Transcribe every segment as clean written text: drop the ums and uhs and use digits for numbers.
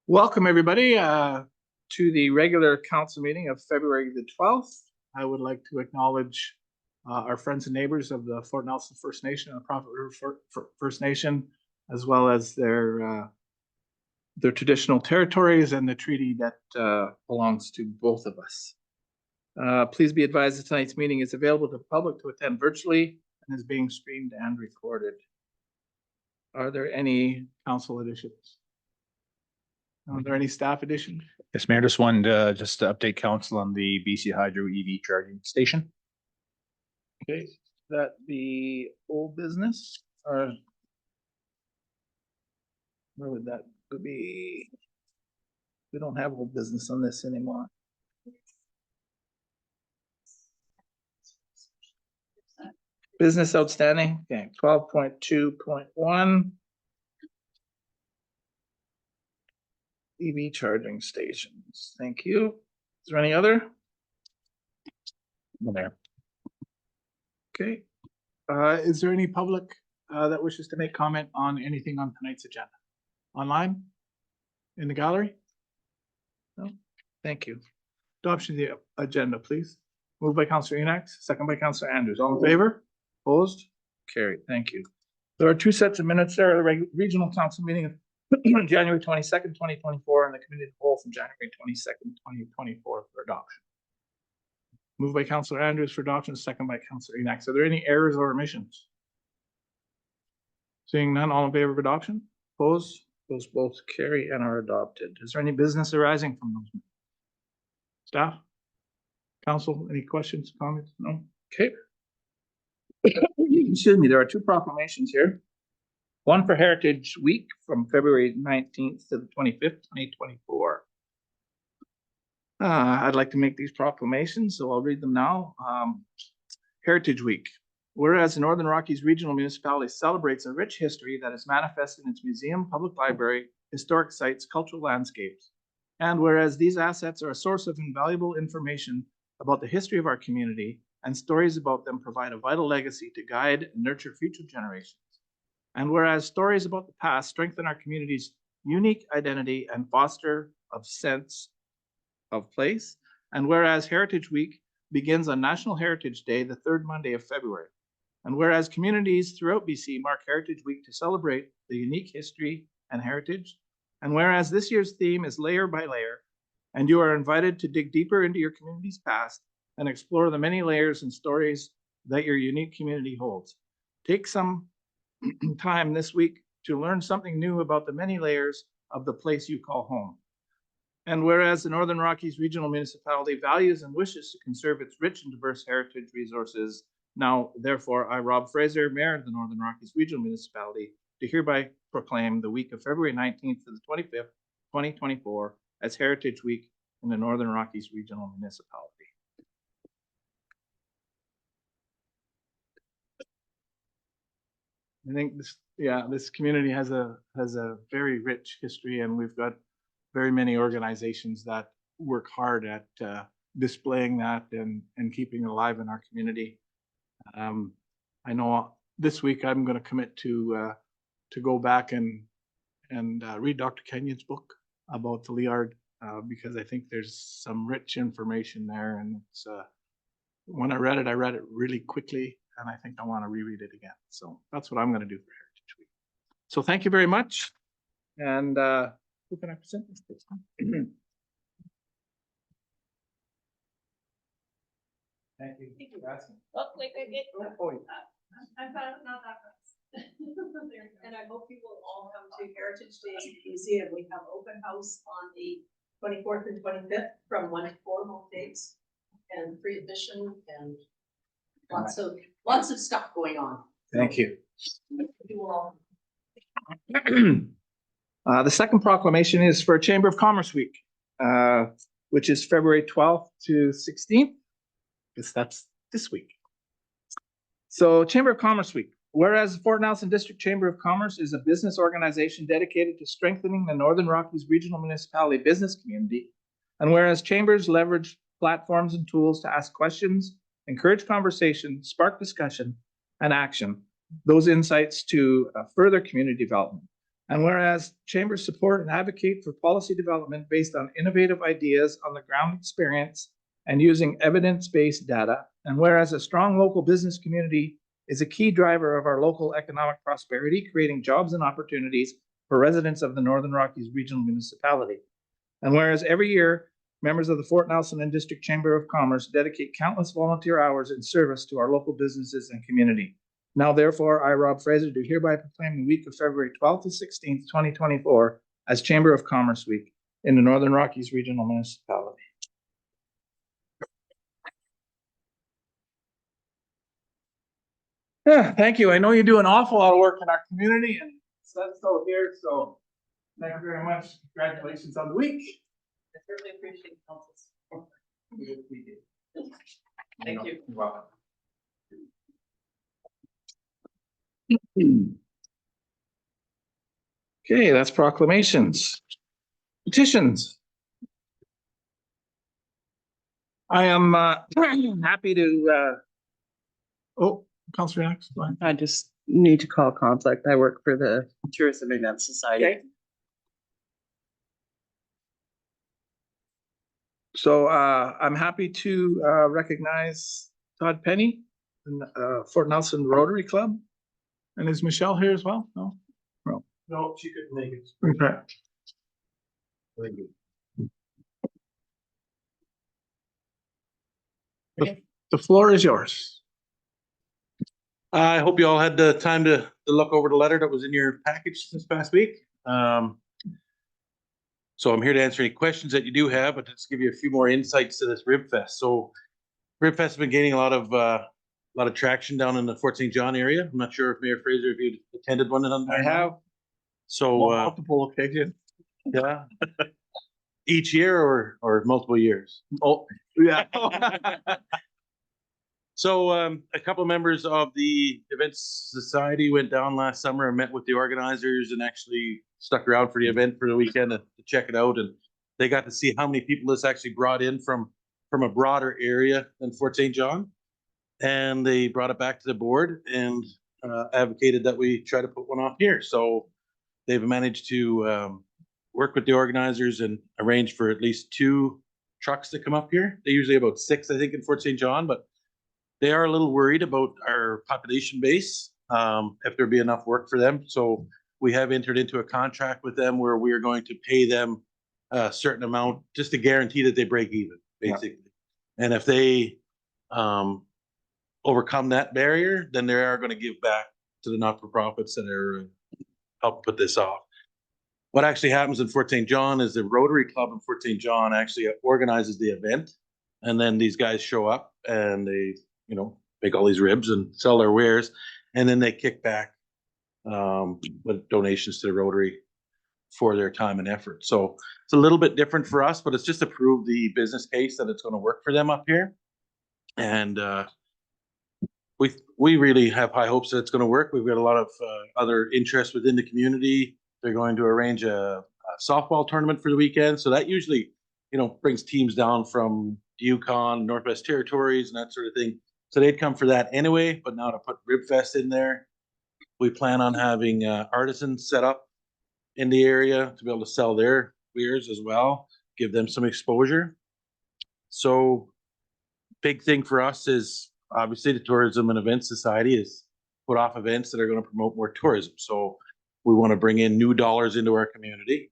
Welcome, everybody, to the regular council meeting of February the 12th. I would like to acknowledge our friends and neighbors of the Fort Nelson First Nation and the Prophet River First Nation, as well as their traditional territories and the treaty that belongs to both of us. Please be advised that tonight's meeting is available to the public to attend virtually and is being streamed and recorded. Are there any council additions? Are there any staff additions? Yes, Mayor, just wanted to update council on the BC Hydro EV charging station. Okay, is that the old business or where would that be? We don't have old business on this anymore. Business outstanding, okay, 12.2.1. EV charging stations. Thank you. Is there any other? No, Mayor. Okay. Is there any public that wishes to make comment on anything on tonight's agenda? Online? In the gallery? No? Thank you. Adoption of the agenda, please. Moved by Councillor Enoch, second by Councillor Andrews. All in favor? Opposed? Carried. Thank you. There are two sets of minutes there. The regional council meeting of January 22nd, 2024, and the committee of the whole from January 22nd, 2024 for adoption. Moved by Councillor Andrews for adoption, second by Councillor Enoch. Are there any errors or omissions? Seeing none, all in favor of adoption? Opposed? Those both carry and are adopted. Is there any business arising from those? Staff? Council, any questions, comments? No? Okay. Excuse me, there are two proclamations here. One for Heritage Week from February 19th to the 25th, 2024. I'd like to make these proclamations, so I'll read them now. Heritage Week. Whereas the Northern Rockies Regional Municipality celebrates a rich history that is manifested in its museum, public library, historic sites, cultural landscapes. And whereas these assets are a source of invaluable information about the history of our community, and stories about them provide a vital legacy to guide and nurture future generations. And whereas stories about the past strengthen our community's unique identity and foster a sense of place. And whereas Heritage Week begins on National Heritage Day, the third Monday of February. And whereas communities throughout BC mark Heritage Week to celebrate the unique history and heritage. And whereas this year's theme is layer by layer, and you are invited to dig deeper into your community's past and explore the many layers and stories that your unique community holds. Take some time this week to learn something new about the many layers of the place you call home. And whereas the Northern Rockies Regional Municipality values and wishes to conserve its rich and diverse heritage resources, now, therefore, I, Rob Fraser, Mayor of the Northern Rockies Regional Municipality, do hereby proclaim the week of February 19th to the 25th, 2024 as Heritage Week in the Northern Rockies Regional Municipality. I think this community has a very rich history, and we've got very many organizations that work hard at displaying that and keeping it alive in our community. I know this week I'm going to commit to go back and read Dr. Kenyon's book about the Liard because I think there's some rich information there, and it's when I read it really quickly. And I think I want to reread it again. So that's what I'm going to do for Heritage Week. So thank you very much. And who can I present this to? Thank you. Thank you. Oh, wait. I'm not that fast. And I hope you will all come to Heritage Day Museum. We have open house on the 24th and 25th from 1 to 4 both days, and free admission and lots of stuff going on. Thank you. You all. The second proclamation is for Chamber of Commerce Week, which is February 12th to 16th, because that's this week. So Chamber of Commerce Week. Whereas the Fort Nelson District Chamber of Commerce is a business organization dedicated to strengthening the Northern Rockies Regional Municipality business community, and whereas chambers leverage platforms and tools to ask questions, encourage conversation, spark discussion, and action, those insights to further community development. And whereas chambers support and advocate for policy development based on innovative ideas on the ground experience and using evidence-based data. And whereas a strong local business community is a key driver of our local economic prosperity, creating jobs and opportunities for residents of the Northern Rockies Regional Municipality. And whereas every year, members of the Fort Nelson and District Chamber of Commerce dedicate countless volunteer hours in service to our local businesses and community. Now, therefore, I, Rob Fraser, do hereby proclaim the week of February 12th to 16th, 2024 as Chamber of Commerce Week in the Northern Rockies Regional Municipality. Yeah, thank you. I know you do an awful lot of work in our community and that's so here, so thank you very much. Congratulations on the week. I certainly appreciate council's support. We did. Thank you. You're welcome. Okay, that's proclamations. Petitions. I am happy to oh, Councilor Alex, go ahead. I just need to call conflict. I work for the Tourism Event Society. Okay. So I'm happy to recognize Todd Penny and Fort Nelson Rotary Club. And is Michelle here as well? No? No. No, she couldn't make it. Okay. The floor is yours. I hope you all had the time to look over the letter that was in your package this past week. So I'm here to answer any questions that you do have, but just give you a few more insights to this Rib Fest. So Rib Fest has been gaining a lot of traction down in the Fort St. John area. I'm not sure if Mayor Fraser, if you attended one of them. I have So multiple occasions. yeah, each year or multiple years. Oh, yeah. So a couple of members of the Events Society went down last summer and met with the organizers and actually stuck around for the event for the weekend to check it out. And they got to see how many people this actually brought in from a broader area than Fort St. John. And they brought it back to the board and advocated that we try to put one off here. So they've managed to work with the organizers and arrange for at least 2 trucks to come up here. They usually have about 6, I think, in Fort St. John, but they are a little worried about our population base, if there'd be enough work for them. So we have entered into a contract with them where we are going to pay them a certain amount just to guarantee that they break even, basically. Yeah. And if they overcome that barrier, then they are going to give back to the not-for-profits that are help put this off. What actually happens in Fort St. John is the Rotary Club in Fort St. John actually organizes the event, and then these guys show up and they, you know, make all these ribs and sell their wares, and then they kick back with donations to the Rotary for their time and effort. So it's a little bit different for us, but it's just to prove the business case that it's going to work for them up here. And we really have high hopes that it's going to work. We've got a lot of other interest within the community. They're going to arrange a softball tournament for the weekend. So that usually, you know, brings teams down from Yukon, Northwest Territories, and that sort of thing. So they'd come for that anyway, but now to put Rib Fest in there, we plan on having artisans set up in the area to be able to sell their beers as well, give them some exposure. So big thing for us is obviously the Tourism and Events Society is put off events that are going to promote more tourism. So we want to bring in new dollars into our community.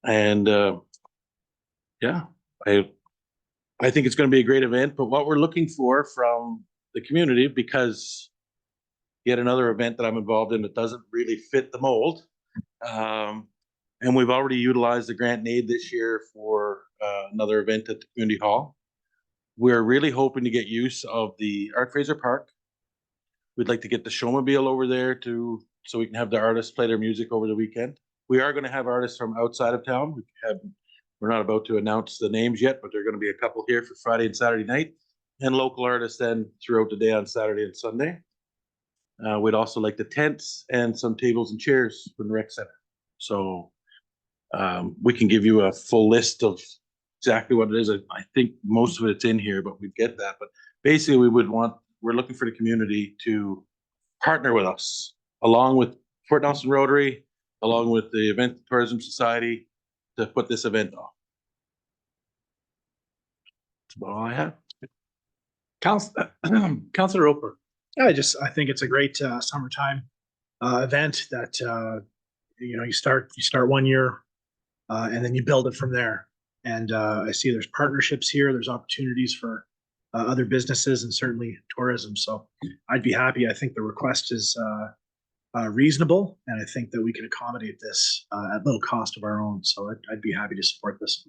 And yeah, I think it's going to be a great event, but what we're looking for from the community, because yet another event that I'm involved in that doesn't really fit the mold. And we've already utilized the grant and aid this year for another event at the community hall. We're really hoping to get use of the Art Fraser Park. We'd like to get the showmobile over there so we can have the artists play their music over the weekend. We are going to have artists from outside of town. We're not about to announce the names yet, but there are going to be a couple here for Friday and Saturday night, and local artists then throughout the day on Saturday and Sunday. We'd also like the tents and some tables and chairs from the rec center. So we can give you a full list of exactly what it is. I think most of it's in here, but we get that. But basically we're looking for the community to partner with us along with Fort Nelson Rotary, along with the Event Tourism Society to put this event off. That's about all I have. Councilor Roper. I think it's a great summertime event that you start 1 year and then you build it from there. And I see there's partnerships here. There's opportunities for other businesses and certainly tourism. So I'd be happy. I think the request is reasonable, and I think that we can accommodate this at little cost of our own. So I'd be happy to support this.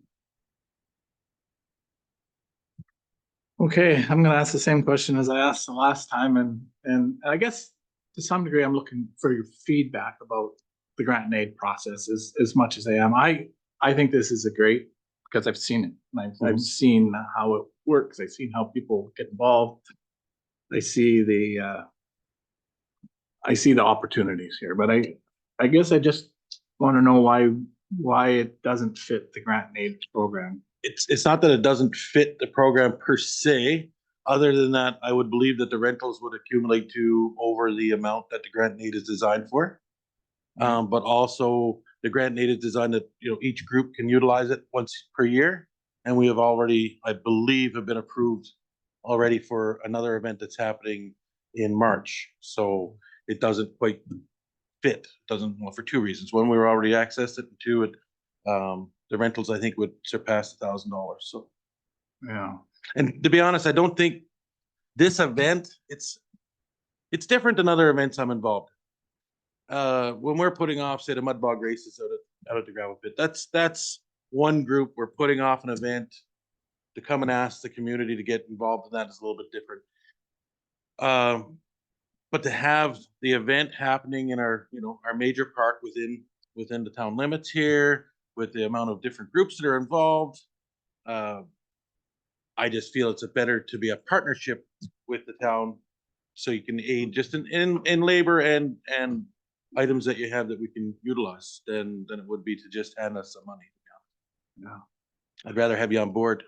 Okay, I'm gonna ask the same question as I asked the last time, and I guess to some degree, I'm looking for your feedback about the grant and aid process as much as I am. I think this is a great, because I've seen it. And I've seen how it works. I've seen how people get involved. I see the opportunities here, but I guess I just want to know why it doesn't fit the grant and aid program. It's not that it doesn't fit the program per se. Other than that, I would believe that the rentals would accumulate to over the amount that the grant and aid is designed for. But also the grant and aid is designed that, each group can utilize it once per year. And we have already, I believe, have been approved already for another event that's happening in March. So it doesn't quite fit. Well, for two reasons. One, we were already accessed it, and two, the rentals I think would surpass $1,000. So Yeah. and to be honest, I don't think this event, it's different than other events I'm involved in. When we're putting off, say, the mud bog races out at the gravel pit, that's one group. We're putting off an event to come and ask the community to get involved in that is a little bit different. But to have the event happening in our major park within the town limits here, with the amount of different groups that are involved, I just feel it's better to be a partnership with the town, so you can aid just in labor and items that you have that we can utilize than it would be to just hand us some money. Yeah. I'd rather have you on board.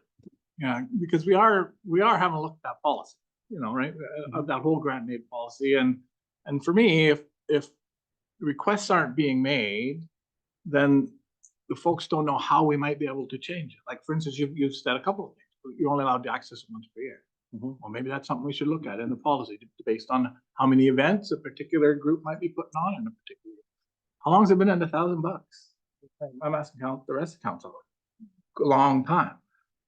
Yeah, because we are having a look at that policy, right? Of that whole grant and aid policy. And for me, if requests aren't being made, then the folks don't know how we might be able to change it. Like, for instance, you've said a couple of things. You're only allowed to access it once per year. Well, maybe that's something we should look at in the policy, based on how many events a particular group might be putting on in a particular year. How long has it been at $1,000? I'm asking the rest of council. A long time.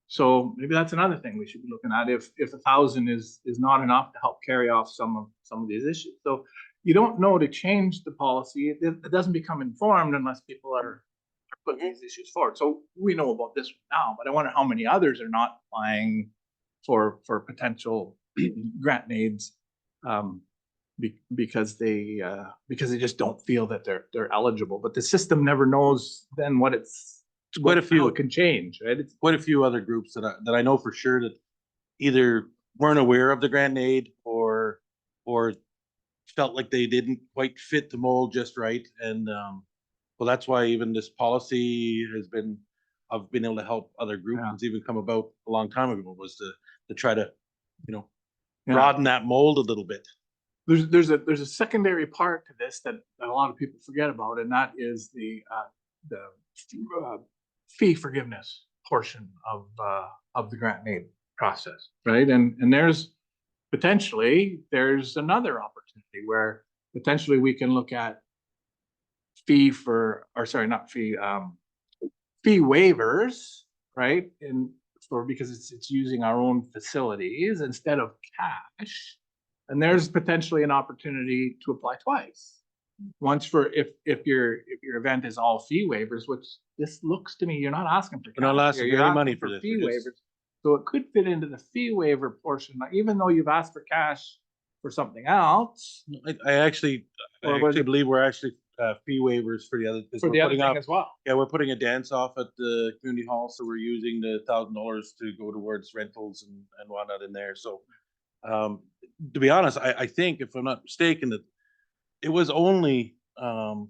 So maybe that's another thing we should be looking at, if 1,000 is not enough to help carry off some of these issues. So you don't know to change the policy. It doesn't become informed unless people are putting these issues forward. So we know about this one now, but I wonder how many others are not applying for potential grant and aids because they just don't feel that they're eligible. But the system never knows then what it's quite a few. How it can change, right? It's quite a few other groups that I know for sure that either weren't aware of the grant and aid or felt like they didn't quite fit the mold just right. And well, that's why even this policy I've been able to help other groups. Yeah. It's even come about a long time ago, was to try to, broaden that mold a little bit. There's a secondary part to this that a lot of people forget about, and that is the fee forgiveness portion of the grant and aid process, right? And there's another opportunity where potentially we can look at fee waivers, right? Because it's using our own facilities instead of cash. And there's potentially an opportunity to apply twice. Once for if your event is all fee waivers, which this looks to me, you're not asking for. We're not asking for any money for this. Fee waivers. So it could fit into the fee waiver portion, even though you've asked for cash for something else. I actually believe we're actually fee waivers for the other. For the other thing as well. Yeah, we're putting a dance off at the community hall, so we're using the $1,000 to go towards rentals and whatnot in there. So to be honest, I think, if I'm not mistaken, that it was only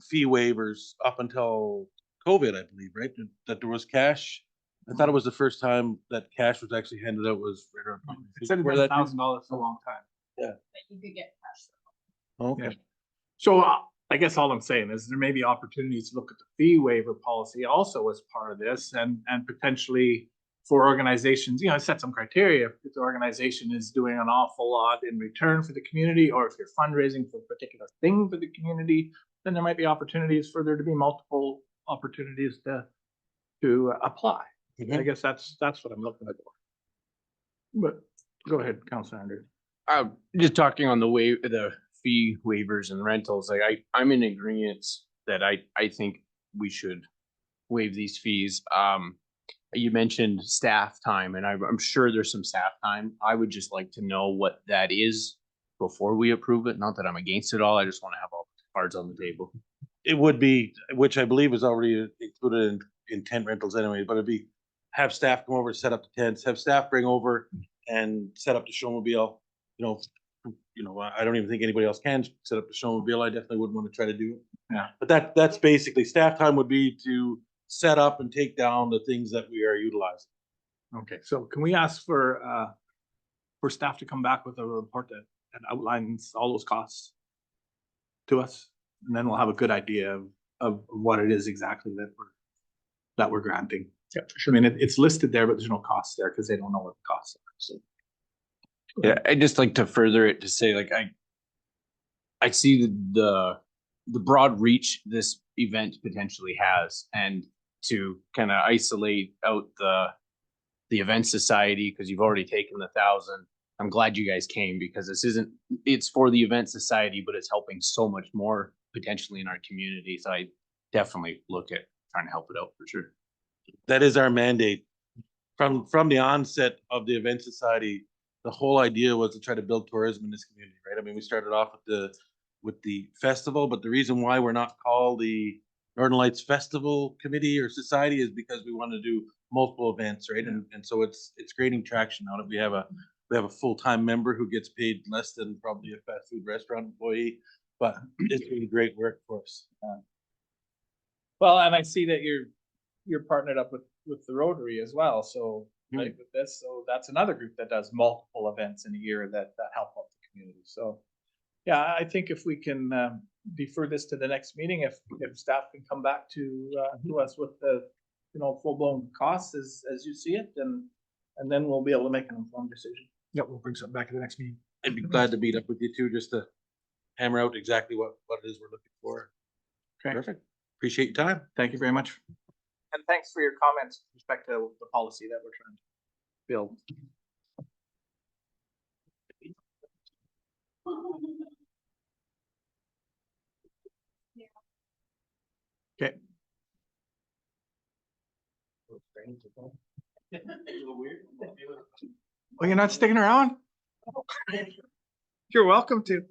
fee waivers up until COVID, I believe, right? That there was cash. I thought it was the first time that cash was actually handed out was right around. It said $1,000 for a long time. Yeah. But you could get cash. Okay. Yeah. So I guess all I'm saying is there may be opportunities to look at the fee waiver policy also as part of this and potentially for organizations, set some criteria. If the organization is doing an awful lot in return for the community, or if you're fundraising for a particular thing for the community, then there might be opportunities for there to be multiple opportunities to apply. I guess that's what I'm looking for. But go ahead, Councilor Andrews. Just talking on the fee waivers and rentals, like I'm in agreement that I think we should waive these fees. You mentioned staff time, and I'm sure there's some staff time. I would just like to know what that is before we approve it. Not that I'm against it all. I just want to have all the cards on the table. It would be, which I believe is already included in tent rentals anyway, but it'd be have staff come over, set up the tents, have staff bring over and set up the showmobile. I don't even think anybody else can set up the showmobile. I definitely wouldn't want to try to do it. Yeah. But that's basically staff time would be to set up and take down the things that we are utilizing. Okay, so can we ask for staff to come back with a report that outlines all those costs to us? And then we'll have a good idea of what it is exactly that we're granting. Yeah, for sure. I mean, it's listed there, but there's no costs there because they don't know what the costs are, so. Yeah, I'd just like to further it to say, like, I see the broad reach this event potentially has, and to kind of isolate out the event society, because you've already taken the 1,000. I'm glad you guys came, because it's for the event society, but it's helping so much more potentially in our community. So I definitely look at trying to help it out for sure. That is our mandate. From the onset of the event society, the whole idea was to try to build tourism in this community, right? I mean, we started off with the festival, but the reason why we're not called the Northern Lights Festival Committee or Society is because we want to do multiple events, right? And so it's gaining traction now that we have a full-time member who gets paid less than probably a fast food restaurant employee, but it's doing great work for us. Well, and I see that you're partnered up with the Rotary as well, so like with this, so that's another group that does multiple events in a year that help out the community. So yeah, I think if we can defer this to the next meeting, if staff can come back to us with the full-blown costs as you see it, and then we'll be able to make an informed decision. Yep, we'll bring something back at the next meeting. I'd be glad to meet up with you too, just to hammer out exactly what it is we're looking for. Okay. Perfect. Appreciate your time. Thank you very much. And thanks for your comments with respect to the policy that we're trying to build. Okay. Well, you're not sticking around? You're welcome to.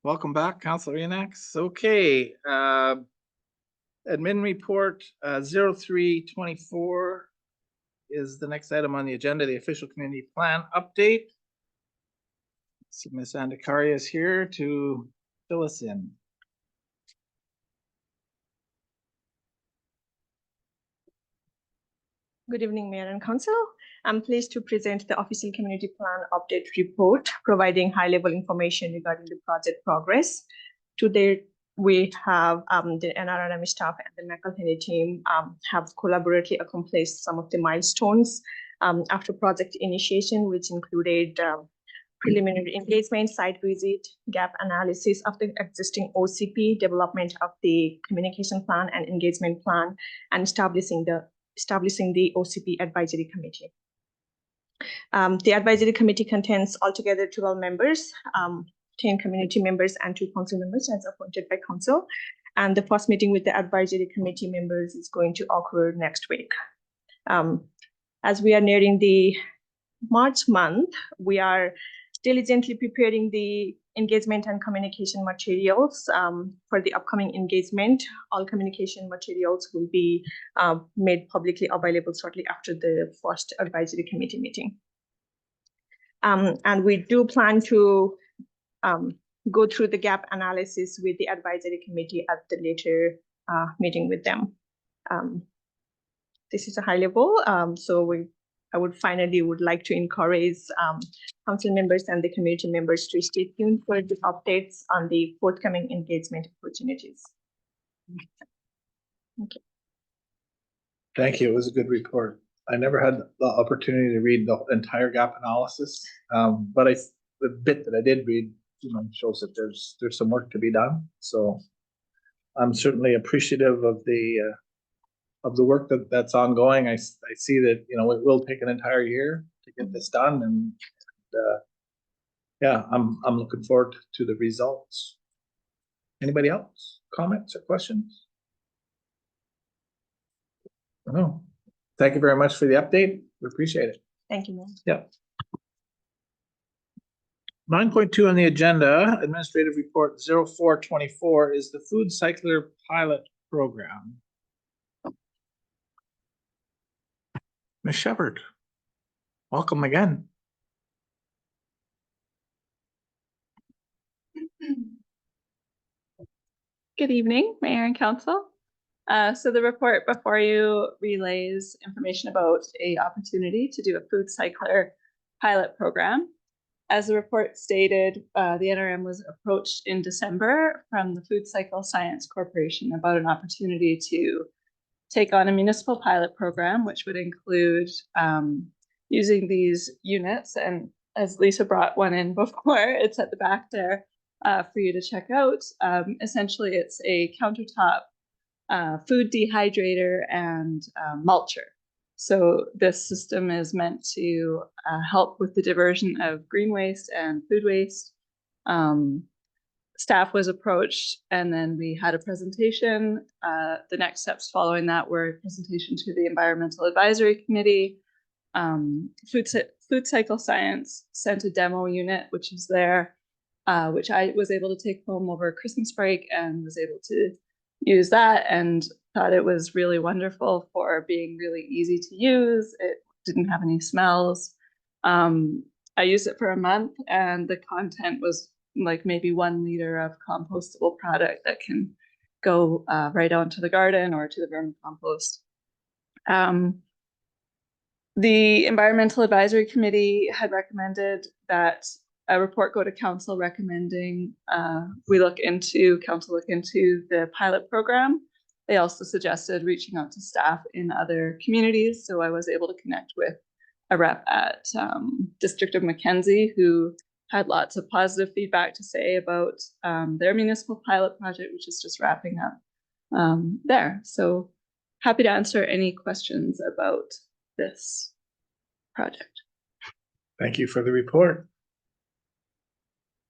Welcome back, Councilor Iannax. Okay, admin report 0324 is the next item on the agenda, the official community plan update. So Ms. Andikari is here to fill us in. Good evening, Mayor and Council. I'm pleased to present the official community plan update report, providing high-level information regarding the project progress. Today, we have the NRRM staff and the McElhenney team have collaboratively accomplished some of the milestones after project initiation, which included preliminary engagement, site visit, gap analysis of the existing OCP, development of the communication plan and engagement plan, and establishing the OCP advisory committee. The advisory committee contains altogether 12 members, 10 community members and 2 council members as appointed by council. And the first meeting with the advisory committee members is going to occur next week. As we are nearing the March month, we are diligently preparing the engagement and communication materials for the upcoming engagement. All communication materials will be made publicly available shortly after the first advisory committee meeting. And we do plan to go through the gap analysis with the advisory committee at the later meeting with them. This is a high level, so we I would finally like to encourage council members and the community members to stay tuned for the updates on the forthcoming engagement opportunities. Thank you. It was a good report. I never had the opportunity to read the entire gap analysis, but the bit that I did read, shows that there's some work to be done. So I'm certainly appreciative of the work that's ongoing. I see that, it will take an entire year to get this done, and yeah, I'm looking forward to the results. Anybody else? Comments or questions? No. Thank you very much for the update. We appreciate it. Thank you, Mayor. Yeah. 9.2 on the agenda, administrative report 0424 is the food cycler pilot program. Ms. Shepherd, welcome again. Good evening, Mayor and Council. So the report before you relays information about a opportunity to do a food cycler pilot program. As the report stated, the NRM was approached in December from the Food Cycle Science Corporation about an opportunity to take on a municipal pilot program, which would include using these units. And as Lisa brought one in before, it's at the back there for you to check out. Essentially, it's a countertop food dehydrator and mulcher. So this system is meant to help with the diversion of green waste and food waste. Staff was approached, and then we had a presentation. The next steps following that were a presentation to the Environmental Advisory Committee. Food Cycle Science sent a demo unit, which is there, which I was able to take home over Christmas break and was able to use that and thought it was really wonderful for being really easy to use. It didn't have any smells. I used it for a month, and the content was like maybe 1 liter of compostable product that can go right onto the garden or to the vermicompost. The Environmental Advisory Committee had recommended that a report go to council recommending council look into the pilot program. They also suggested reaching out to staff in other communities. So I was able to connect with a rep at District of Mackenzie who had lots of positive feedback to say about their municipal pilot project, which is just wrapping up there. So happy to answer any questions about this project. Thank you for the report.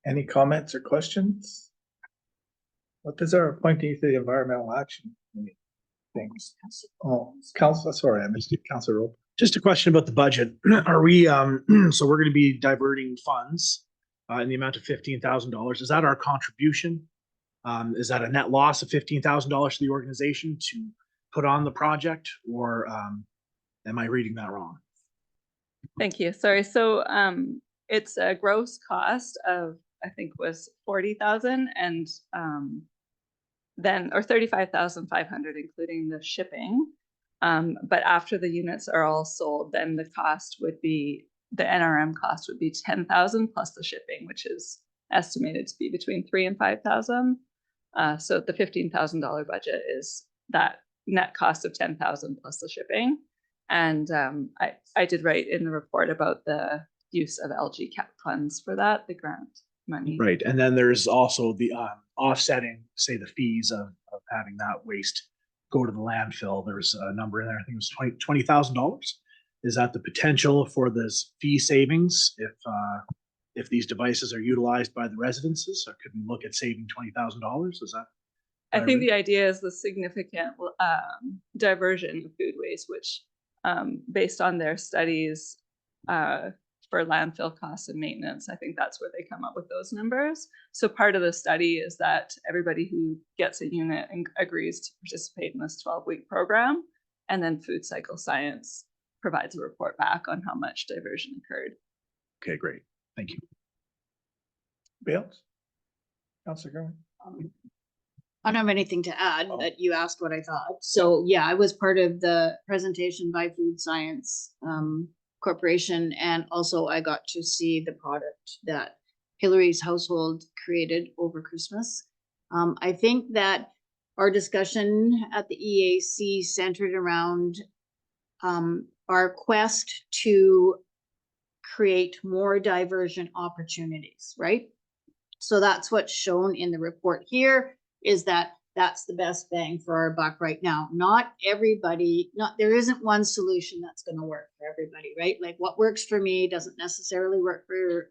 Any comments or questions? What does our appointee to the Environmental Action Committee think? Oh, Council, sorry, I missed it. Councilor Rope. Just a question about the budget. Are we, so we're going to be diverting funds in the amount of $15,000. Is that our contribution? Is that a net loss of $15,000 to the organization to put on the project, or am I reading that wrong? Thank you. Sorry. So it's a gross cost of, I think, was 40,000, and then, or 35,500, including the shipping. But after the units are all sold, then the cost would be, the NRM cost would be 10,000 plus the shipping, which is estimated to be between 3,000 and 5,000. So the $15,000 budget is that net cost of 10,000 plus the shipping. And I did write in the report about the use of LG cap funds for that, the grant money. Right. And then there's also the offsetting, say, the fees of having that waste go to the landfill. There's a number in there, I think it was $20,000. Is that the potential for this fee savings if these devices are utilized by the residences? Or could we look at saving $20,000? Is that? I think the idea is the significant diversion of food waste, which based on their studies for landfill costs and maintenance, I think that's where they come up with those numbers. So part of the study is that everybody who gets a unit and agrees to participate in this 12-week program, and then Food Cycle Science provides a report back on how much diversion occurred. Okay, great. Thank you. Bales? Councilor Gerwin? I don't have anything to add, but you asked what I thought. So yeah, I was part of the presentation by Food Science Corporation, and also I got to see the product that Hillary's household created over Christmas. I think that our discussion at the EAC centered around our quest to create more diversion opportunities, right? So that's what's shown in the report here, is that that's the best bang for our buck right now. Not everybody, there isn't one solution that's going to work for everybody, right? Like what works for me doesn't necessarily work for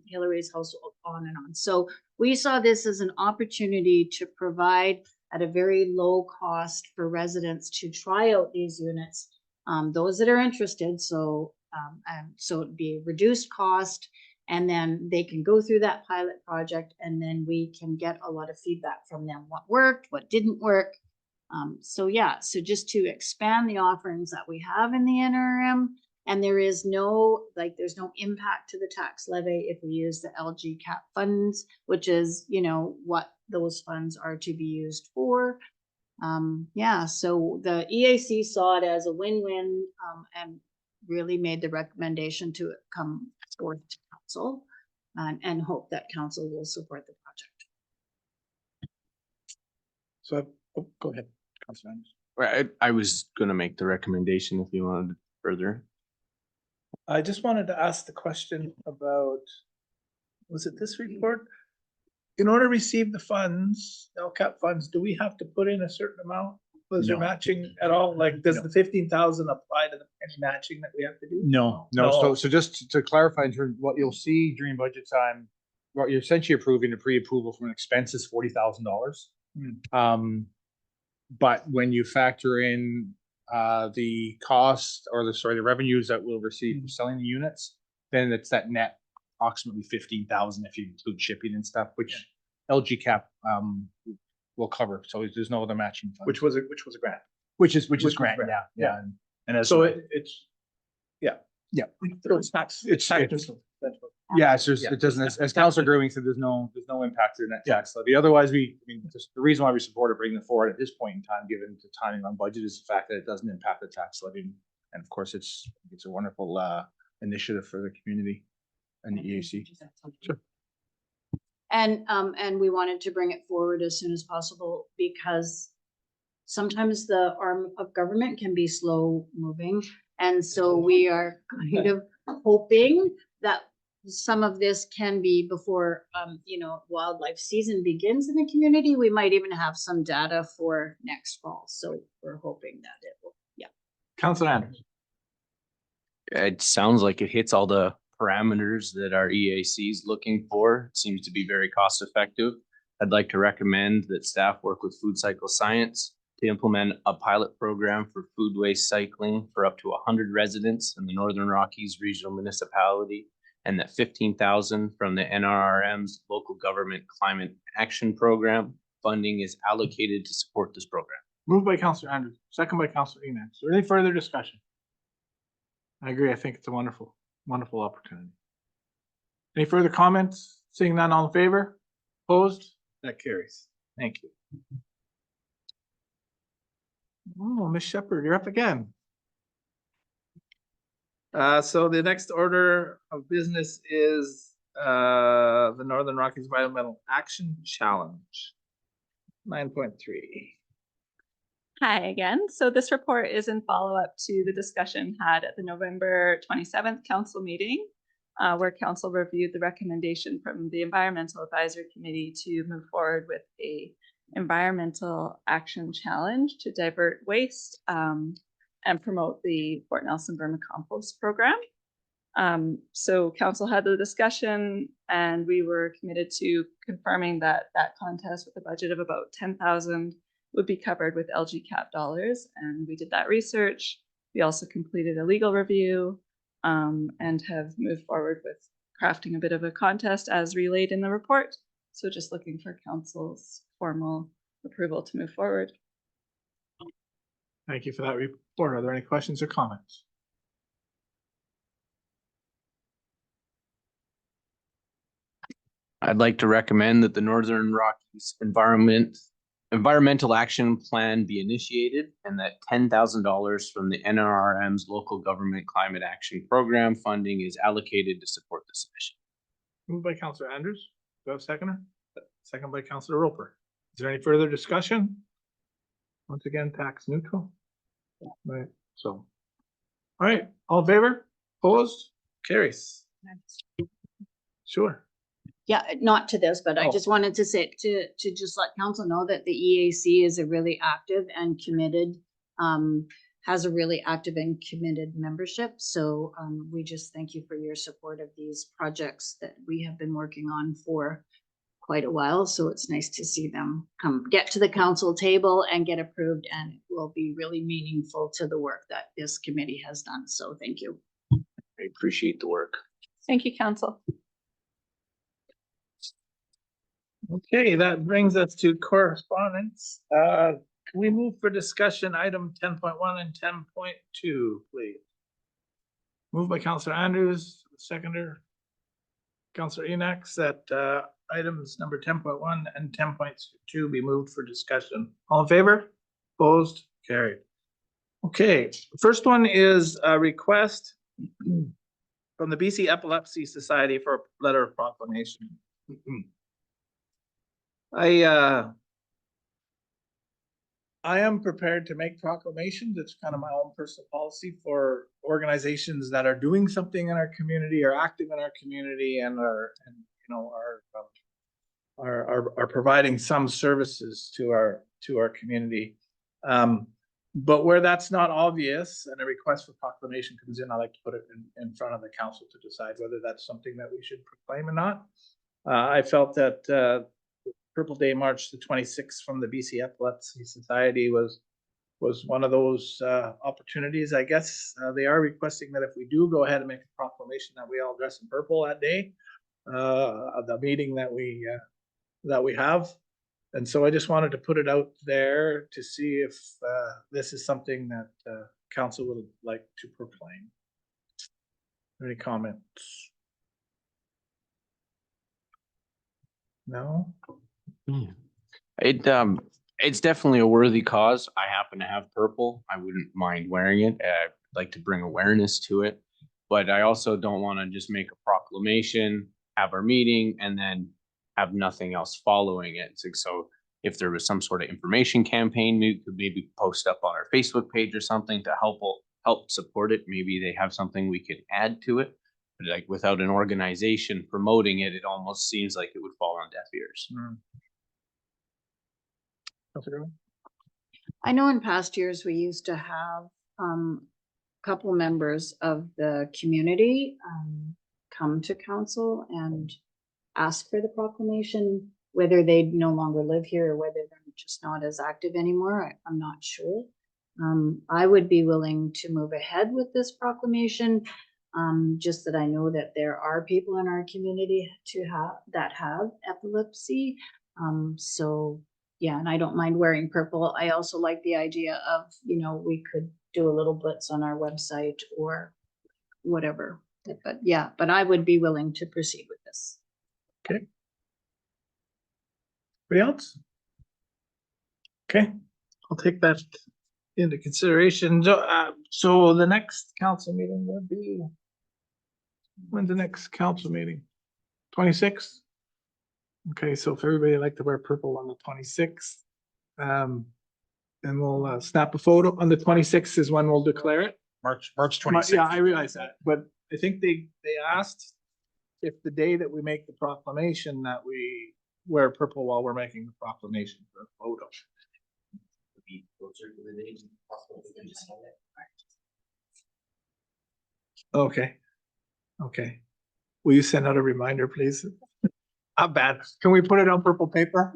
Hillary's household, on and on. So we saw this as an opportunity to provide at a very low cost for residents to try out these units, those that are interested. So it'd be reduced cost, and then they can go through that pilot project, and then we can get a lot of feedback from them, what worked, what didn't work. So just to expand the offerings that we have in the NRM, and there's no impact to the tax levy if we use the LG cap funds, which is, what those funds are to be used for. So the EAC saw it as a win-win, and really made the recommendation to come forth to council, and hope that council will support the project. So, go ahead, Councilor Anderson. Right, I was gonna make the recommendation if you wanted further. I just wanted to ask the question about, was it this report? In order to receive the funds, LCAP funds, do we have to put in a certain amount? Was there No. matching at all? Like, does No. the 15,000 apply to any matching that we have to do? No. So just to clarify, in terms of what you'll see during budget time, what you're essentially approving, a pre-approval for an expense is $40,000. But when you factor in the cost, or the revenues that we'll receive from selling the units, then it's that net approximately 15,000 if you include shipping and stuff, which LG cap will cover. So there's no other matching funds. Which was a grant. Which is was grant, grant. yeah. And as So it's, yeah. so it's tax, it's tax It's- neutral. Yeah, it's just, Yeah. it doesn't, as Councilor Grewing said, there's no impact to the net tax levy. Otherwise, the reason why we support it, bringing it forward at this point in time, given the timing on budget, is the fact that it doesn't impact the tax levy. And of course, it's a wonderful initiative for the community and the EAC. Sure. And we wanted to bring it forward as soon as possible, because sometimes the arm of government can be slow moving. And so we are kind of hoping that some of this can be before, wildlife season begins in the community. We might even have some data for next fall. So we're hoping that it will, Councilor Anderson. It sounds like it hits all the parameters that our EAC is looking for. It seems to be very cost effective. I'd like to recommend that staff work with Food Cycle Science to implement a pilot program for food waste cycling for up to 100 residents in the Northern Rockies Regional Municipality, and that 15,000 from the NRRM's Local Government Climate Action Program funding is allocated to support this program. Moved by Councilor Anderson, second by Councilor Enan. Is there any further discussion? I agree. I think it's a wonderful opportunity. Any further comments? Seeing none, all in favor? Opposed? That carries. Thank you. Oh, Ms. Shepherd, you're up again. So the next order of business is the Northern Rockies Environmental Action Challenge. 9.3. Hi again. So this report is in follow-up to the discussion had at the November 27th council meeting, where council reviewed the recommendation from the Environmental Advisory Committee to move forward with a environmental action challenge to divert waste and promote the Fort Nelson Vermicompost program. So council had the discussion, and we were committed to confirming that that contest with a budget of about 10,000 would be covered with LG cap dollars. And we did that research. We also completed a legal review and have moved forward with crafting a bit of a contest as relayed in the report. So just looking for council's formal approval to move forward. Thank you for that report. Are there any questions or comments? I'd like to recommend that the Northern Rockies Environment environmental action plan be initiated and that $10,000 from the NRRM's local government climate action program funding is allocated to support the submission. Moved by Counselor Andrews. Do I have a seconder? Second by Counselor Roper. Is there any further discussion? Once again, tax neutral. Right, so. All right, all in favor? Opposed? Carries. Sure. Yeah, not to this, but I Oh. just wanted to say, to just let council know that the EAC is a really active and committed, has a really active and committed membership. So, we just thank you for your support of these projects that we have been working on for quite a while. So it's nice to see them get to the council table and get approved, and it will be really meaningful to the work that this committee has done. So thank you. I appreciate the work. Thank you, council. Okay, that brings us to correspondence. Can we move for discussion item 10.1 and 10.2, please? Moved by Counselor Andrews, seconder. Counselor Enoch, that items number 10.1 and 10.2 be moved for discussion. All in favor? Opposed? Carried. Okay, first one is a request from the BC Epilepsy Society for a letter of proclamation. I am prepared to make proclamations. It's kind of my own personal policy for organizations that are doing something in our community, are active in our community, and are providing some services to our community. But where that's not obvious and a request for proclamation comes in, I like to put it in front of the council to decide whether that's something that we should proclaim or not. I felt that Purple Day March the 26th from the BC Epilepsy Society was one of those opportunities. I guess they are requesting that if we do go ahead and make a proclamation that we all dress in purple that day, the meeting that we have. And so I just wanted to put it out there to see if this is something that council would like to proclaim. Any comments? No? It's definitely a worthy cause. I happen to have purple. I wouldn't mind wearing it. I'd like to bring awareness to it, but I also don't want to just make a proclamation, have our meeting, and then have nothing else following it. So if there was some sort of information campaign, we could maybe post up on our Facebook page or something to help support it. Maybe they have something we could add to it. But like without an organization promoting it, it almost seems like it would fall on deaf ears. I know in past years, we used to have a couple members of the community come to council and ask for the proclamation, whether they no longer live here or whether they're just not as active anymore. I'm not sure. I would be willing to move ahead with this proclamation, just that I know that there are people in our community that have epilepsy. So yeah, and I don't mind wearing purple. I also like the idea of, we could do a little blitz on our website or whatever. But yeah, but I would be willing to proceed with this. Okay. Anybody else? Okay, I'll take that into consideration. So the next council meeting would be, when's the next council meeting? 26th? Okay, so if everybody would like to wear purple on the 26th, and we'll snap a photo on the 26th is when we'll declare it. March 26th. Yeah, I realize that, but I think they asked if the day that we make the proclamation that we wear purple while we're making the proclamation for a photo. Okay. Okay. Will you send out a reminder, please? How bad? Can we put it on purple paper?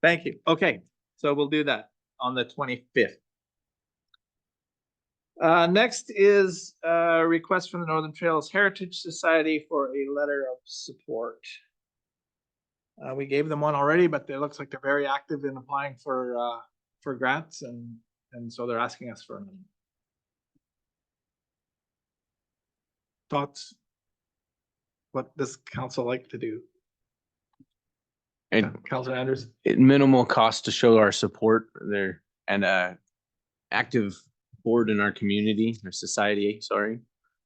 Thank you. Okay, so we'll do that on the 25th. Next is a request from the Northern Trails Heritage Society for a letter of support. We gave them one already, but it looks like they're very active in applying for grants, and so they're asking us for another. Thoughts? What does council like to do? And Councilor Andrews. at minimal cost to show our support there and active board in our community or society, sorry.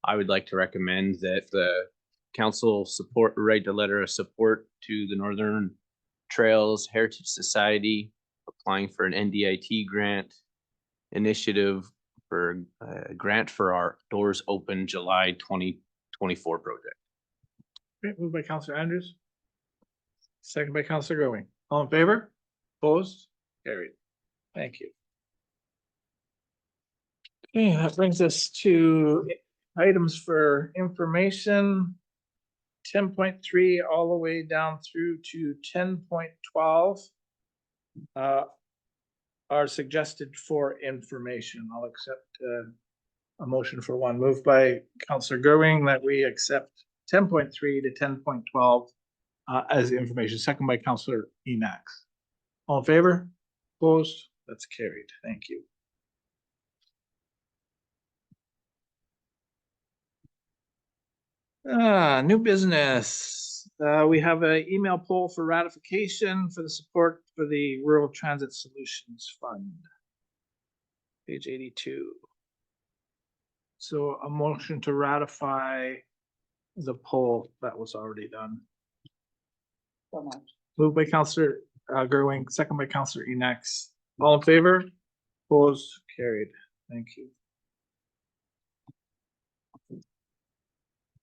I would like to recommend that the council write a letter of support to the Northern Trails Heritage Society, applying for an NDIT grant initiative for a grant for our Doors Open July 2024 project. Okay, moved by Councilor Andrews. Second by Councilor Growing. All in favor? Opposed? Carried. Thank you. Okay, that brings us to items for information. 10.3 all the way down through to 10.12 are suggested for information. I'll accept a motion for one. Moved by Councilor Gerwing that we accept 10.3 to 10.12 as information. Second by Councilor Enax. All in favor? Opposed? That's carried. Thank you. New business. We have an email poll for ratification for the support for the Rural Transit Solutions Fund. Page 82. So a motion to ratify the poll that was already done. Moved by Councilor Gerwing, second by Councilor Enax. All in favor? Opposed? Carried. Thank you.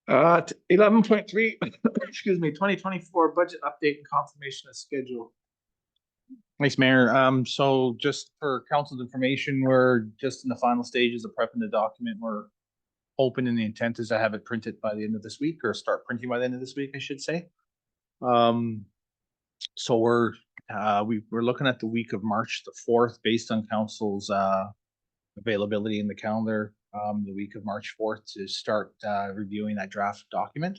11.3, excuse me, 2024 budget update and confirmation of schedule. Thanks, Mayor. So just for council's information, we're just in the final stages of prepping the document. We're hoping, and the intent is to have it printed by the end of this week, or start printing by the end of this week, I should say. So we're looking at the week of March the 4th, based on council's availability in the calendar. The week of March 4th to start reviewing that draft document.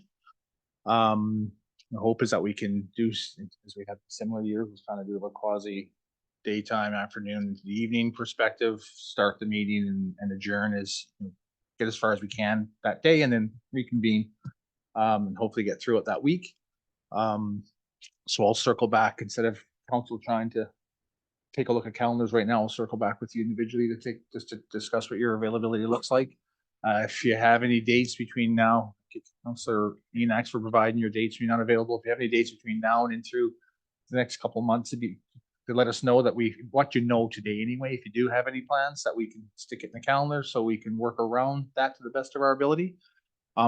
The hope is that we can do, as we had similar years, was kind of do a quasi daytime, afternoon, to the evening perspective, start the meeting and adjourn get as far as we can that day, and then reconvene and hopefully get through it that week. So I'll circle back instead of council trying to take a look at calendars right now. I'll circle back with you individually to discuss what your availability looks like. If you have any dates between now, Councilor Enax for providing your dates when you're not available. If you have any dates between now and through the next couple of months, to let us know that we want you know today anyway. If you do have any plans, that we can stick it in the calendar so we can work around that to the best of our ability.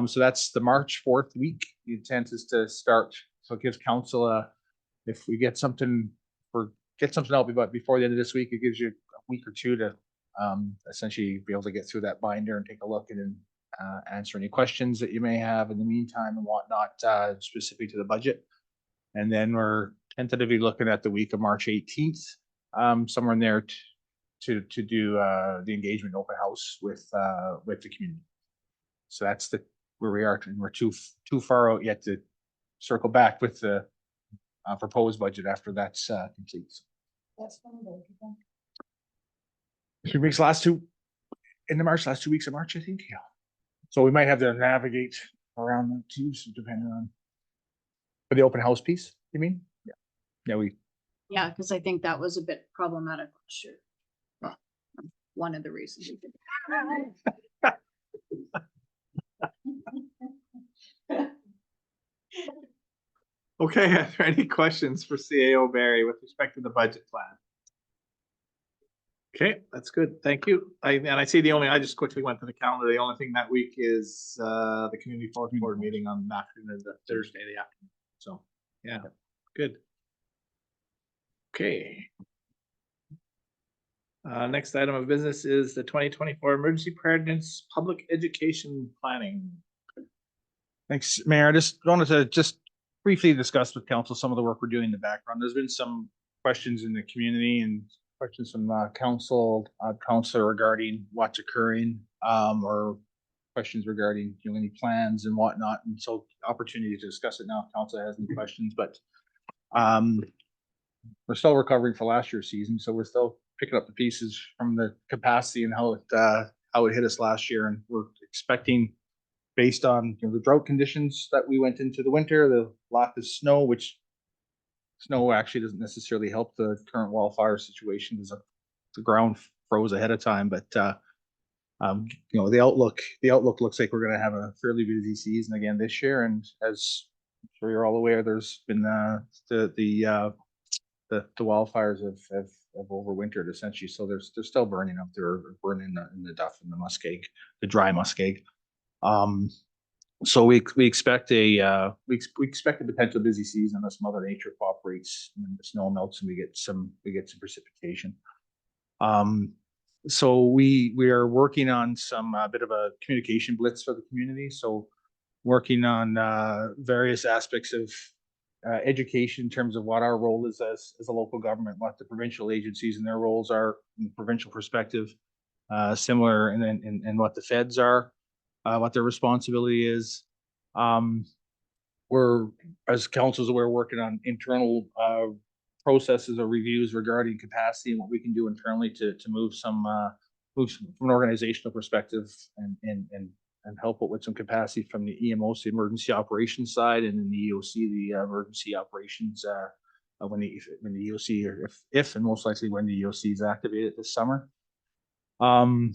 So that's the March 4th week. The intent is to start. So it gives council if we get something out before the end of this week, it gives you a week or two to essentially be able to get through that binder and take a look and then answer any questions that you may have in the meantime and whatnot, specific to the budget. And then we're tentatively looking at the week of March 18th, somewhere in there to do the engagement open house with the community. So that's where we are, and we're too far out yet to circle back with the proposed budget after that's complete. That's fine. 3 weeks, last 2 weeks of March, I think. Yeah. So we might have to navigate around that too, so depending on for the open house piece, you mean? Yeah. Yeah, because I think that was a bit problematic last year. One of the reasons. Okay, are there any questions for CAO Barry with respect to the budget plan? Okay, that's good. Thank you. I see I just quickly went to the calendar. The only thing that week is the community board meeting on the afternoon, the Thursday, the afternoon. So, yeah, good. Okay. Next item of business is the 2024 Emergency Preparedness Public Education Planning. Thanks, Mayor. I just wanted to briefly discuss with council some of the work we're doing in the background. There's been some questions in the community and questions from council regarding what's occurring, or questions regarding any plans and whatnot. And so opportunity to discuss it now if council has any questions, but we're still recovering for last year's season. So we're still picking up the pieces from the capacity and how it hit us last year. And we're expecting, based on the drought conditions that we went into the winter, the lack of snow, which snow actually doesn't necessarily help the current wildfire situation as the ground froze ahead of time, but you know, the outlook looks like we're gonna have a fairly busy season again this year. And as I'm sure you're all aware, there's been the wildfires have overwintered essentially. So they're still burning up there, burning in the duff and the muskeg, the dry muskeg. So we expect a potential busy season unless Mother Nature cooperates and the snow melts and we get some precipitation. So we are working on some bit of a communication blitz for the community. So working on various aspects of education in terms of what our role is as a local government, what the provincial agencies and their roles are from the provincial perspective, similar, and what the feds are, what their responsibility is. We're, as council's aware, working on internal processes or reviews regarding capacity and what we can do internally to move from an organizational perspective and help it with some capacity from the EMOC, the emergency operations side, and then the EOC, the emergency operations, when the EOC, or if and most likely when the EOC is activated this summer. Some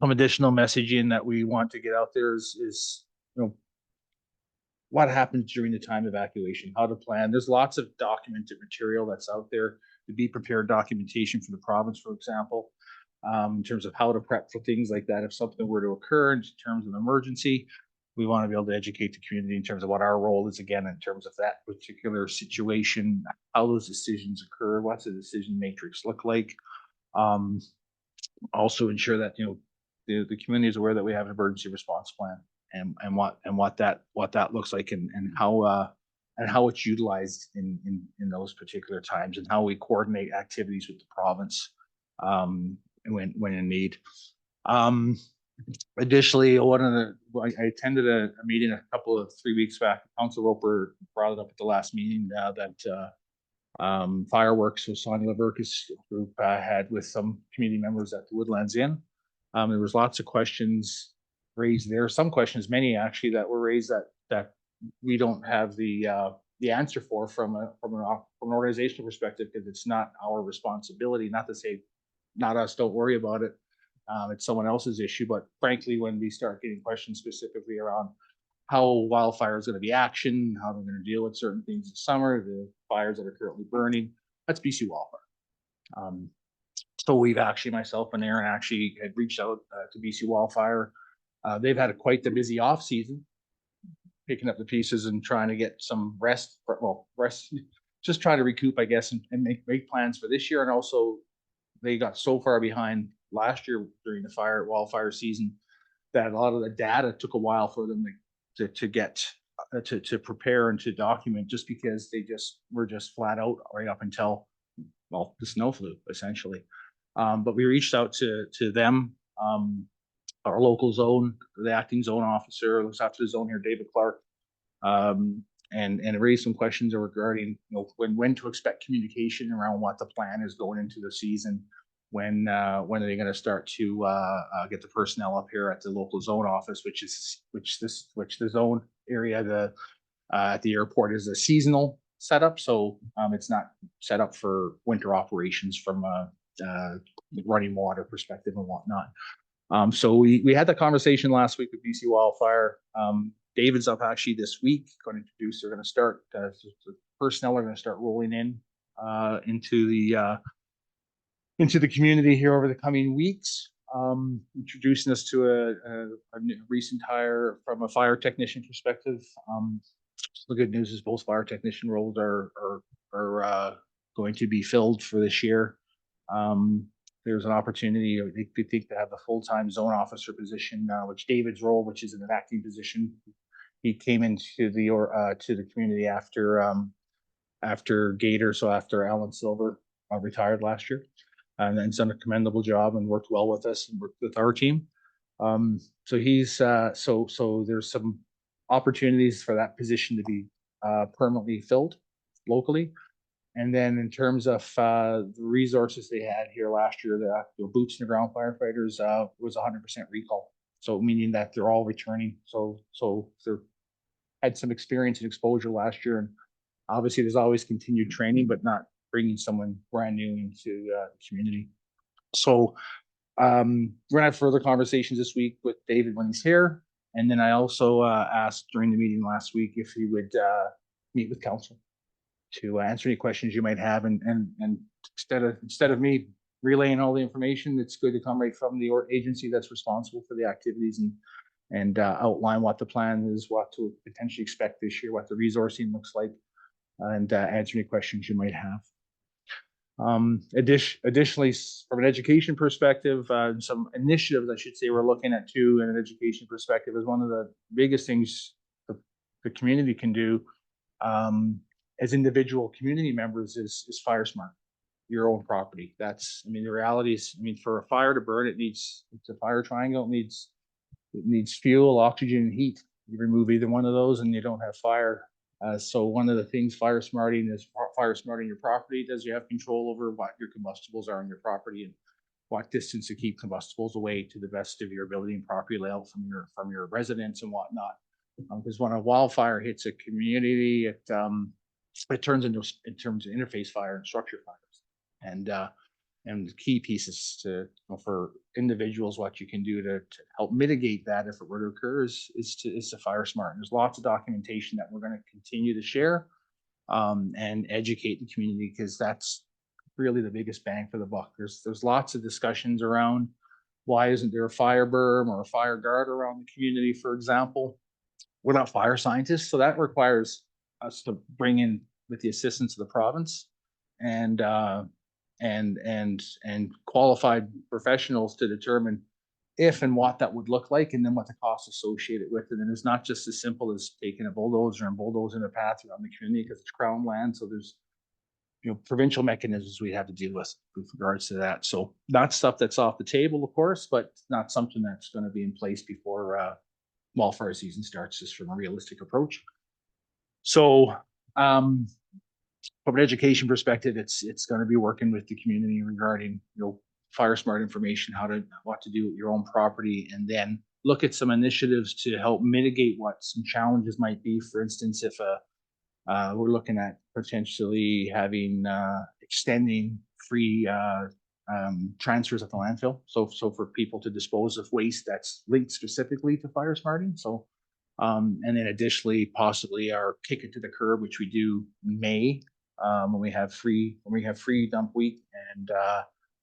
additional messaging that we want to get out there is you know, what happens during the time of evacuation, how to plan. There's lots of documented material that's out there, to be prepared documentation for the province, for example, in terms of how to prep for things like that. If something were to occur in terms of emergency, we want to be able to educate the community in terms of what our role is, again, in terms of that particular situation, how those decisions occur, what's the decision matrix look like. Also ensure that, you know, the community is aware that we have an emergency response plan and what that looks like and how it's utilized in those particular times, and how we coordinate activities with the province when in need. Additionally, I attended a meeting a couple of 3 weeks back. Council Roper brought it up at the last meeting that fireworks with Sonia Leverkus group had with some community members at the Woodlands Inn. There was lots of questions raised there. Some questions, many actually, that were raised that we don't have the answer for from an organizational perspective, because it's not our responsibility. Not to say not us, don't worry about it. It's someone else's issue. But frankly, when we start getting questions specifically around how wildfire is going to be actioned, how they're going to deal with certain things this summer, the fires that are currently burning, that's BC Wildfire. So we've actually, myself and Aaron actually had reached out to BC Wildfire. They've had quite the busy off season, picking up the pieces and trying to get some rest, just trying to recoup, I guess, and make plans for this year. And also they got so far behind last year during the wildfire season that a lot of the data took a while for them to get to prepare and to document, just because they were flat out right up until, well, the snow flew essentially. But we reached out to them, our local zone, the acting zone officer looks after the zone here, David Clark, and raised some questions regarding, you know, when to expect communication around what the plan is going into the season. When are they going to start to get the personnel up here at the local zone office, which the zone area at the airport is a seasonal setup, so it's not set up for winter operations from a running water perspective and whatnot. So we had that conversation last week with BC Wildfire. David's up actually this week, going to introduce. They're going to start the personnel are going to start rolling in into the community here over the coming weeks, introducing us to a recent hire from a fire technician perspective. The good news is both fire technician roles are going to be filled for this year. There's an opportunity, they think, to have the full-time zone officer position, which David's role, which is an acting position. He came into the community after Gator, so after Alan Silver retired last year. And then done a commendable job and worked well with us and worked with our team. So he's so there's some opportunities for that position to be permanently filled locally. And then in terms of the resources they had here last year, the boots in the ground firefighters was 100% recall. So meaning that they're all returning. So they had some experience and exposure last year, and Obviously, there's always continued training, but not bringing someone brand new into the community. So we're gonna have further conversations this week with David when he's here. And then I also asked during the meeting last week if he would meet with council to answer any questions you might have. And instead of me relaying all the information, it's good to come right from the agency that's responsible for the activities and outline what the plan is, what to potentially expect this year, what the resourcing looks like, and answer any questions you might have. Additionally, from an education perspective, some initiatives I should say we're looking at too, in an education perspective, is one of the biggest things the community can do as individual community members is fire smart your own property. That's, I mean, the reality is, I mean, for a fire to burn, it's a fire triangle. It needs fuel, oxygen, and heat. You remove either one of those and you don't have fire. So one of the things fire smarting your property does. You have control over what your combustibles are on your property and what distance to keep combustibles away to the best of your ability and property layout from your residents and whatnot. Because when a wildfire hits a community, it turns into, in terms of interface fire and structure fires. And the key pieces to, for individuals, what you can do to help mitigate that if it were to occur is to fire smart. And there's lots of documentation that we're going to continue to share and educate the community, because that's really the biggest bang for the buck. There's lots of discussions around why isn't there a fire berm or a fire guard around the community, for example. We're not fire scientists, so that requires us to bring in, with the assistance of the province, and qualified professionals to determine if and what that would look like, and then what the costs associated with it. And it's not just as simple as taking a bulldozer and bulldozing a path around the community, because it's crown land. So there's, provincial mechanisms we have to deal with regards to that. So not stuff that's off the table, of course, but not something that's going to be in place before wildfire season starts, just from a realistic approach. So from an education perspective, it's going to be working with the community regarding, fire smart information, what to do with your own property, and then look at some initiatives to help mitigate what some challenges might be. For instance, if we're looking at potentially having extending free transfers at the landfill, so for people to dispose of waste that's linked specifically to fire smarting. So and then additionally, possibly our kick it to the curb, which we do in May, when we have free dump week, and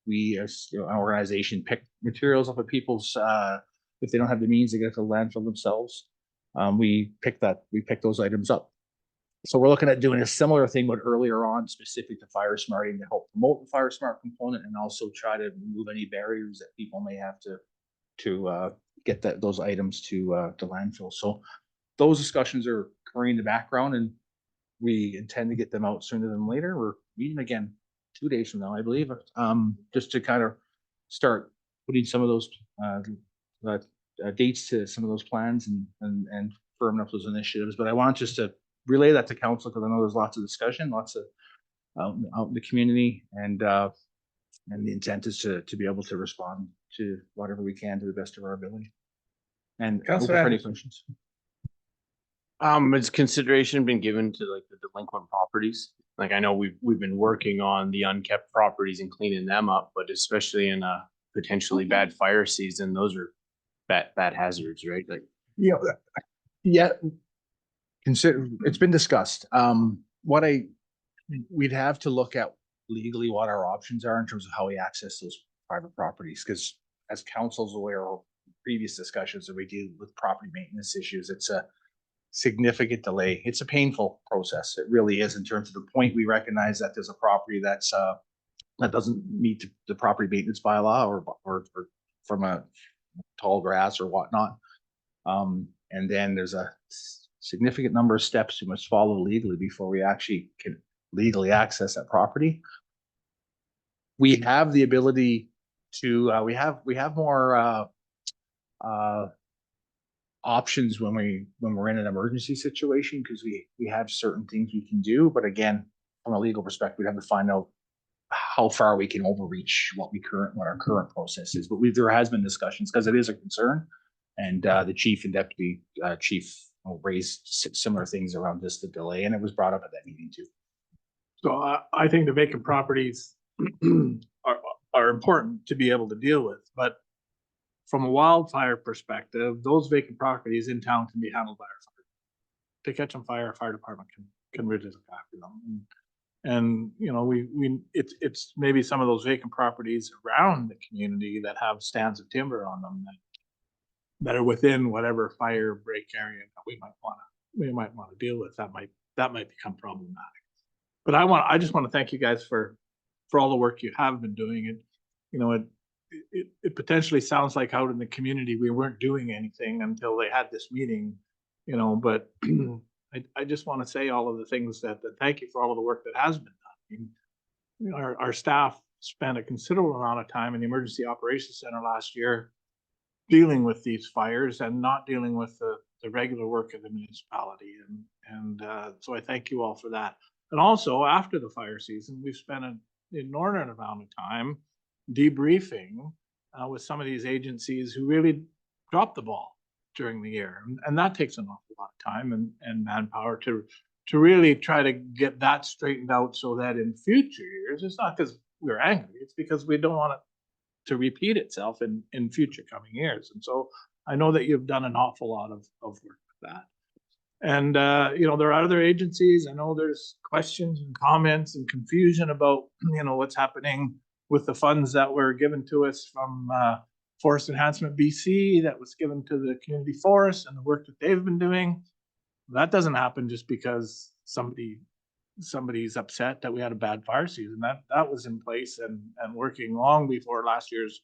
we as an organization pick materials off of people's, if they don't have the means to get to the landfill themselves, we pick those items up. So we're looking at doing a similar thing, but earlier on, specific to fire smarting, to help promote the fire smart component, and also try to remove any barriers that people may have to get those items to landfill. So those discussions are occurring in the background, and we intend to get them out sooner than later. We're meeting again 2 days from now, I believe, just to kind of start putting some of those dates to some of those plans and firming up those initiatives. But I want just to relay that to council, because I know there's lots of discussion, lots of out in the community, and the intent is to be able to respond to whatever we can to the best of our ability. And open for any questions. Has consideration been given to like the delinquent properties? Like, I know we've been working on the unkept properties and cleaning them up, but especially in a potentially bad fire season, those are bad hazards, right? Like, yeah, it's been discussed. We'd have to look at legally what our options are in terms of how we access those private properties, because as council's aware of previous discussions that we do with property maintenance issues, it's a significant delay. It's a painful process. It really is, in terms of the point we recognize that there's a property that's that doesn't meet the property maintenance bylaw, or from a tall grass or whatnot. And then there's a significant number of steps we must follow legally before we actually can legally access that property. We have the ability to we have more options when we're in an emergency situation, because we have certain things we can do. But again, from a legal perspective, we have to find out how far we can overreach what our current process is. But there has been discussions, because it is a concern, and the chief and deputy chief raised similar things around just the delay, and it was brought up at that meeting too. So I think the vacant properties are important to be able to deal with, but from a wildfire perspective, those vacant properties in town can be handled by our fire. If they catch on fire, our fire department can really look after them. And, you know, it's maybe some of those vacant properties around the community that have stands of timber on them that are within whatever fire break area that we might want to deal with. That might become problematic. But I just want to thank you guys for all the work you have been doing. It, you know, it potentially sounds like out in the community we weren't doing anything until they had this meeting, you know, but I just want to say all of the things that thank you for all of the work that has been done. I mean, you know, our staff spent a considerable amount of time in the Emergency Operations Center last year dealing with these fires and not dealing with the regular work of the municipality. And so I thank you all for that. And also after the fire season, we've spent an inordinate amount of time debriefing with some of these agencies who really dropped the ball during the year. And that takes an awful lot of time and manpower to really try to get that straightened out so that in future years, it's not because we're angry, it's because we don't want it to repeat itself in future coming years. And so I know that you've done an awful lot of work with that. And, you know, there are other agencies. I know there's questions and comments and confusion about, you know, what's happening with the funds that were given to us from Forest Enhancement BC that was given to the community forest and the work that they've been doing. That doesn't happen just because somebody's upset that we had a bad fire season. That was in place and working long before last year's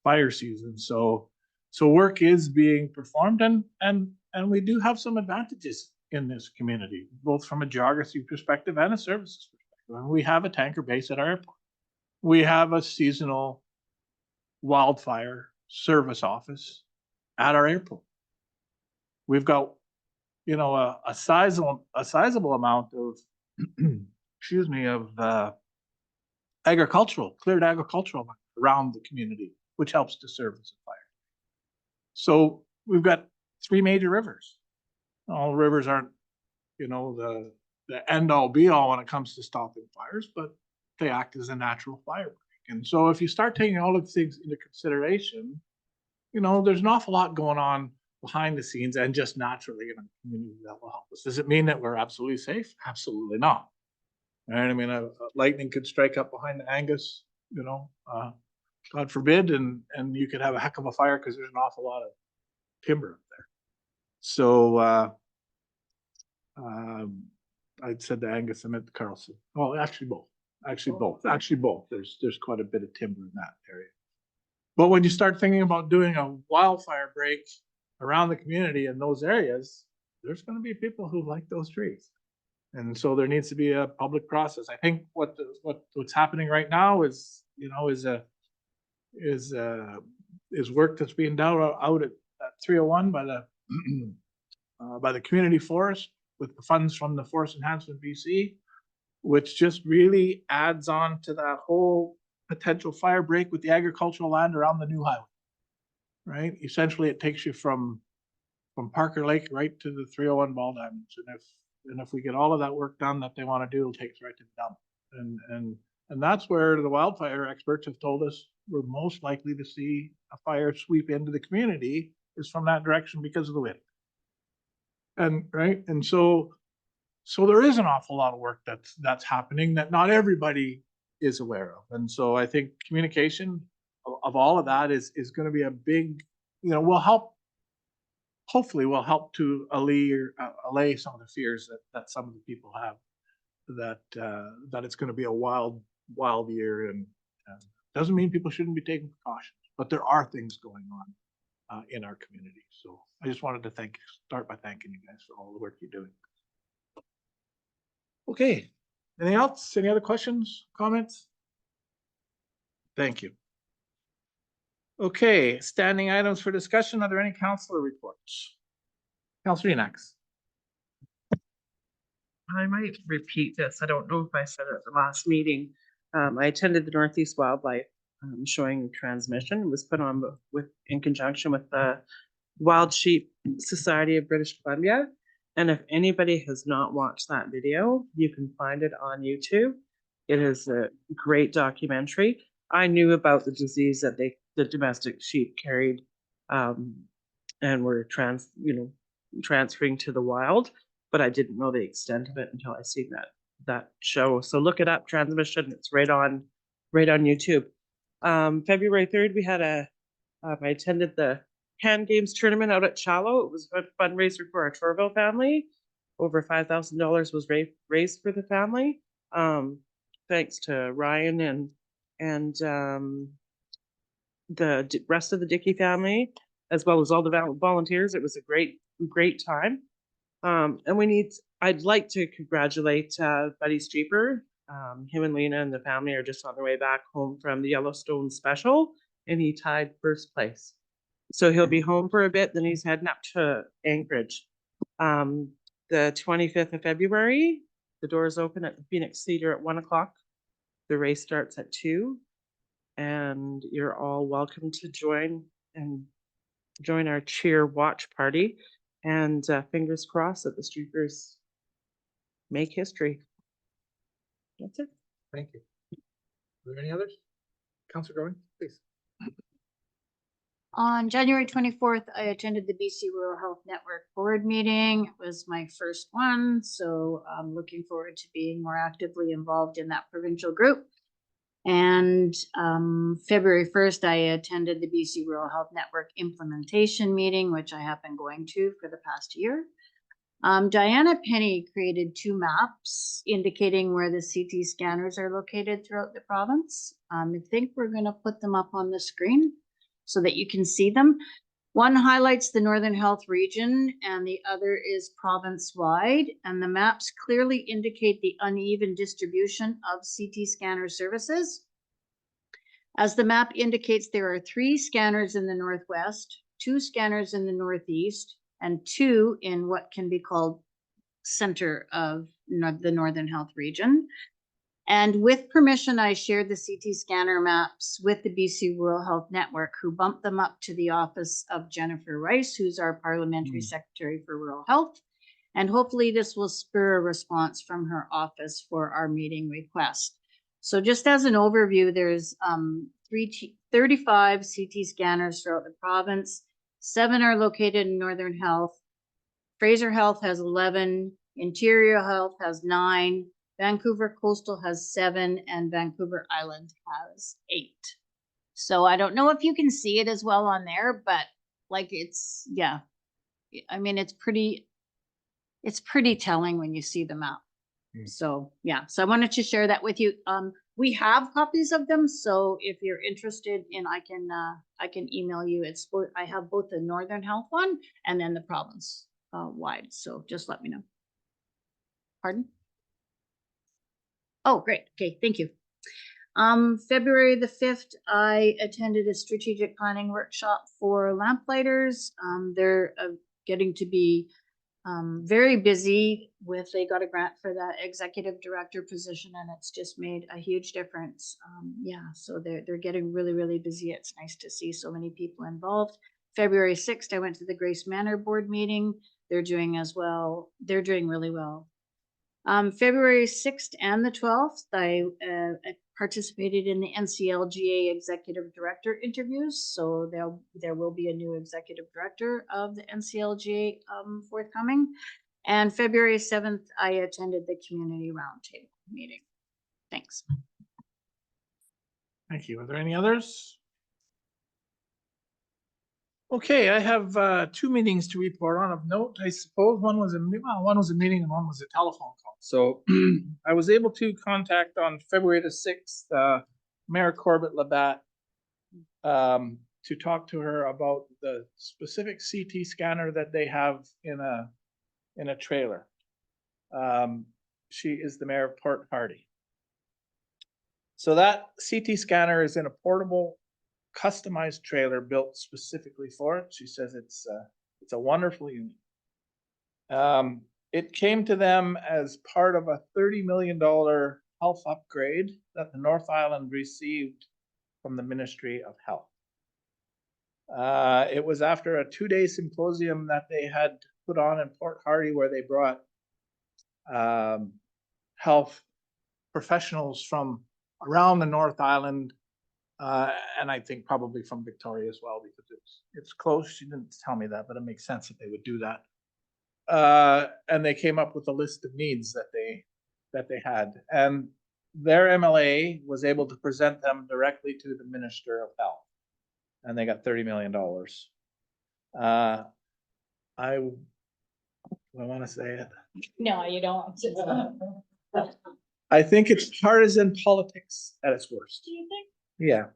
fire season. So work is being performed and we do have some advantages in this community, both from a geography perspective and a services perspective. And we have a tanker base at our airport. We have a seasonal wildfire service office at our airport. We've got, you know, a sizable amount of, excuse me, of cleared agricultural land around the community, which helps to service a fire. So we've got 3 major rivers. All rivers aren't, you know, the end all be all when it comes to stopping fires, but they act as a natural fire break. And so if you start taking all of these things into consideration, you know, there's an awful lot going on behind the scenes and just naturally in a community that will help us. Does it mean that we're absolutely safe? Absolutely not. Right? I mean, lightning could strike up behind the Angus, you know, God forbid, and you could have a heck of a fire because there's an awful lot of timber up there. So I said the Angus, I meant the Carlson. Well, actually both. There's quite a bit of timber in that area. But when you start thinking about doing a wildfire break around the community in those areas, there's going to be people who like those trees. And so there needs to be a public process. I think what's happening right now is, you know, is work that's being done out at 301 by the community forest with the funds from the Forest Enhancement BC, which just really adds on to that whole potential fire break with the agricultural land around the new highway. Right? Essentially, it takes you from Parker Lake right to the 301 ball diamonds. And if we get all of that work done that they want to do, it'll take us right to the dump. And that's where the wildfire experts have told us we're most likely to see a fire sweep into the community is from that direction because of the wind. And right, and so there is an awful lot of work that's happening that not everybody is aware of. And so I think communication of all of that is going to be a big, you know, hopefully will help to allay some of the fears that some of the people have that it's going to be a wild year. And doesn't mean people shouldn't be taking precautions, but there are things going on in our community. So I just wanted to start by thanking you guys for all the work you're doing. Okay, anything else? Any other questions, comments? Thank you. Okay, standing items for discussion. Are there any councillor reports? Councillor Enox. I might repeat this. I don't know if I said it at the last meeting. I attended the Northeast Wildlife showing transmission. It was put on in conjunction with the Wild Sheep Society of British Columbia. And if anybody has not watched that video, you can find it on YouTube. It is a great documentary. I knew about the disease that the domestic sheep carried, and were transferring to the wild, but I didn't know the extent of it until I seen that show. So look it up, Transmission. It's right on YouTube. February 3rd, we had I attended the hand games tournament out at Shallow. It was a fundraiser for our Torville family. Over $5,000 was raised for the family. Thanks to Ryan and the rest of the Dickey family, as well as all the volunteers. It was a great time. And I'd like to congratulate Buddy Streeper. Him and Lena and the family are just on their way back home from the Yellowstone Special, and he tied first place. So he'll be home for a bit, then he's heading up to Anchorage. The 25th of February, the doors open at the Phoenix Theater at 1 o'clock. The race starts at 2, and you're all welcome to join our cheer watch party. And fingers crossed that the Streepers make history. That's it. Thank you. Are there any others? Councilor Growing, please. On January 24th, I attended the BC Rural Health Network board meeting. It was my first one, so I'm looking forward to being more actively involved in that provincial group. And February 1st, I attended the BC Rural Health Network implementation meeting, which I have been going to for the past year. Diana Penny created 2 maps indicating where the CT scanners are located throughout the province. I think we're going to put them up on the screen so that you can see them. One highlights the Northern Health region and the other is province-wide. And the maps clearly indicate the uneven distribution of CT scanner services. As the map indicates, there are 3 scanners in the Northwest, 2 scanners in the Northeast, and 2 in what can be called center of the Northern Health region. And with permission, I shared the CT scanner maps with the BC Rural Health Network, who bumped them up to the office of Jennifer Rice, who's our parliamentary secretary for rural health. And hopefully this will spur a response from her office for our meeting request. So just as an overview, there's 35 CT scanners throughout the province. 7 are located in Northern Health. Fraser Health has 11. Interior Health has 9. Vancouver Coastal has 7 and Vancouver Island has 8. So I don't know if you can see it as well on there, but like it's, yeah, I mean, it's pretty telling when you see the map. So yeah, so I wanted to share that with you. We have copies of them. So if you're interested in, I can email you. I have both the Northern Health one and then the province wide. So just let me know. Pardon? Oh, great. Okay, thank you. February the 5th, I attended a strategic planning workshop for lamplighters. They're getting to be very busy they got a grant for that executive director position, and it's just made a huge difference. Yeah, so they're getting really, really busy. It's nice to see so many people involved. February 6th, I went to the Grace Manor board meeting. They're doing as well. They're doing really well. February 6th and the 12th, I participated in the NCLGA executive director interviews. So there will be a new executive director of the NCLGA forthcoming. And February 7th, I attended the community roundtable meeting. Thanks. Thank you. Are there any others? Okay, I have 2 meetings to report on of note. I suppose one was a meeting and one was a telephone call. So I was able to contact on February the 6th, Mayor Corbett Labatt, to talk to her about the specific CT scanner that they have in a trailer. She is the mayor of Port Hardy. So that CT scanner is in a portable, customized trailer built specifically for it. She says it's a wonderful unit. It came to them as part of a $30 million health upgrade that the North Island received from the Ministry of Health. It was after a 2-day symposium that they had put on in Port Hardy where they brought health professionals from around the North Island, and I think probably from Victoria as well, because it's close. She didn't tell me that, but it makes sense that they would do that. And they came up with a list of needs that they had, and their MLA was able to present them directly to the Minister of Health, and they got $30 million. I want to say it. No, you don't. I think it's partisan politics at its worst. Do you think? Yeah.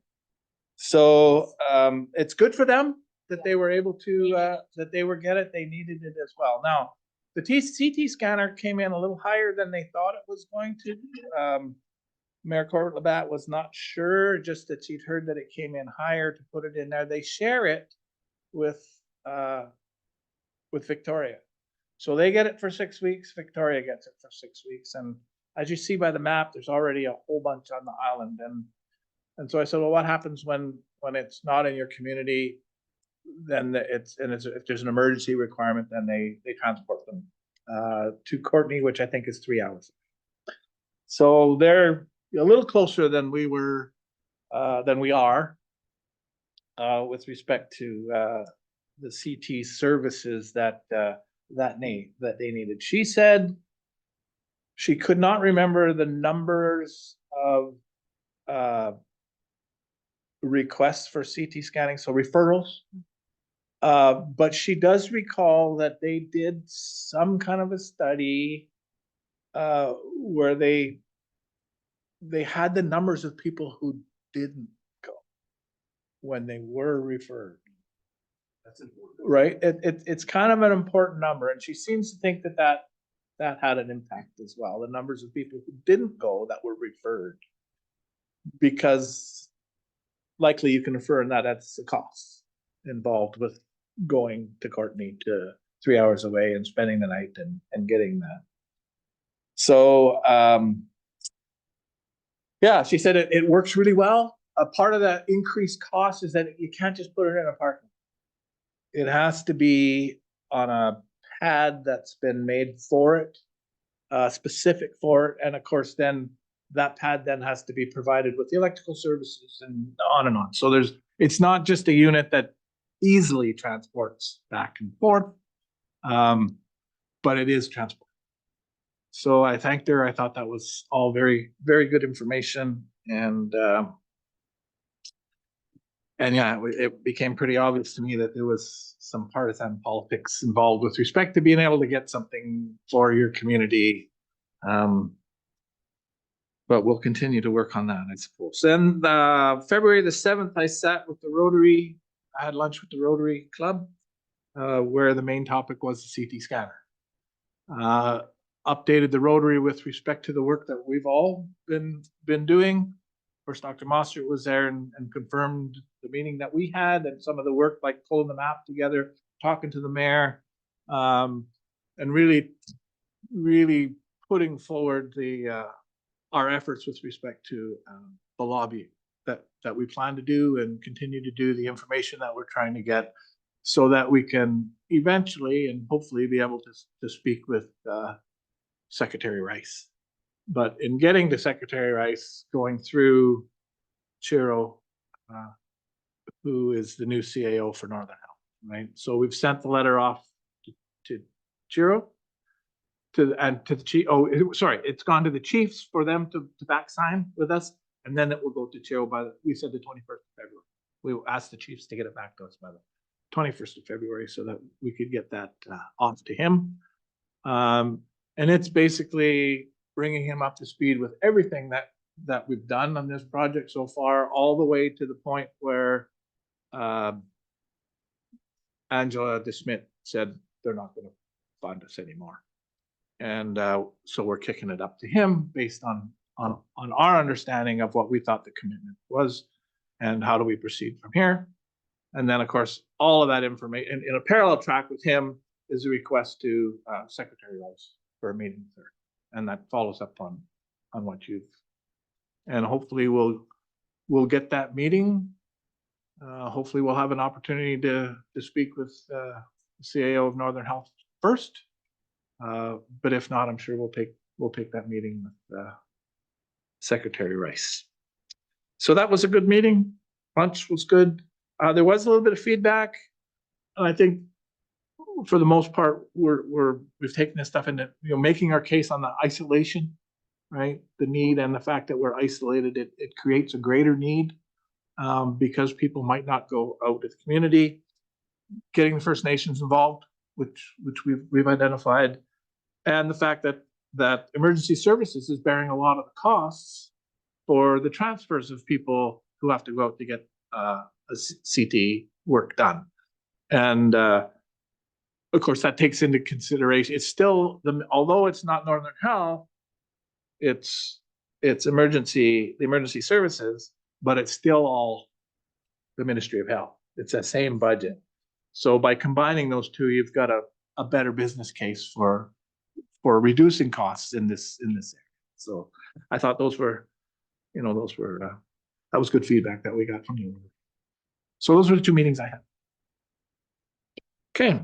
So it's good for them that they were able to that they were get it. They needed it as well. Now the CT scanner came in a little higher than they thought it was going to. Mayor Corbett Labatt was not sure, just that she'd heard that it came in higher to put it in there. They share it with Victoria. So they get it for 6 weeks, Victoria gets it for 6 weeks. And as you see by the map, there's already a whole bunch on the island. And so I said, well, what happens when it's not in your community? Then if there's an emergency requirement, then they transport them to Courtney, which I think is 3 hours. So they're a little closer than we are with respect to the CT services that they needed. She said she could not remember the numbers of requests for CT scanning, so referrals. But she does recall that they did some kind of a study where they had the numbers of people who didn't go when they were referred. That's important, right? It's kind of an important number, and she seems to think that had an impact as well. The numbers of people who didn't go that were referred, because likely you can refer, and that's the cost involved with going to Courtney to 3 hours away and spending the night and getting that. So yeah, she said it works really well. A part of that increased cost is that you can't just put it in a parking. It has to be on a pad that's been made for it, specific for it. And of course, then that pad then has to be provided with the electrical services and on and on. So it's not just a unit that easily transports back and forth, but it is transport. So I thanked her. I thought that was all very, very good information. And yeah, it became pretty obvious to me that there was some partisan politics involved with respect to being able to get something for your community. But we'll continue to work on that, I suppose. Then February the 7th, I sat with the Rotary. I had lunch with the Rotary Club, where the main topic was the CT scanner. Updated the Rotary with respect to the work that we've all been doing. Of course, Dr. Mostert was there and confirmed the meeting that we had and some of the work, like pulling the map together, talking to the mayor, and really putting forward our efforts with respect to the lobby that we plan to do and continue to do, the information that we're trying to get, so that we can eventually and hopefully be able to speak with Secretary Rice. But in getting to Secretary Rice, going through Chiro, who is the new CAO for Northern Health, right? So we've sent the letter off to Chiro, to the chief. Oh, sorry, it's gone to the chiefs for them to back sign with us, and then it will go to Chiro we said the 21st of February. We will ask the chiefs to get it back to us by the 21st of February so that we could get that off to him. And it's basically bringing him up to speed with everything that we've done on this project so far, all the way to the point where Angela DeSmit said they're not going to fund us anymore. And so we're kicking it up to him based on our understanding of what we thought the commitment was and how do we proceed from here. And then, of course, all of that information in a parallel track with him is a request to Secretary Rice for a meeting with her. And that follows up on what and hopefully we'll get that meeting Hopefully we'll have an opportunity to speak with the CAO of Northern Health first. But if not, I'm sure we'll take that meeting with Secretary Rice. So that was a good meeting. Lunch was good. There was a little bit of feedback. And I think for the most part, we've taken this stuff into, making our case on the isolation, right? The need and the fact that we're isolated, it creates a greater need because people might not go out to the community. Getting the First Nations involved, which we've identified, and the fact that emergency services is bearing a lot of the costs for the transfers of people who have to go out to get a CT work done. And of course, that takes into consideration, it's still, although it's not Northern Health, it's the emergency services, but it's still all the Ministry of Health. It's the same budget. So by combining those two, you've got a better business case for reducing costs in this area. So I thought that was good feedback that we got from you. So those were the two meetings I had. Okay.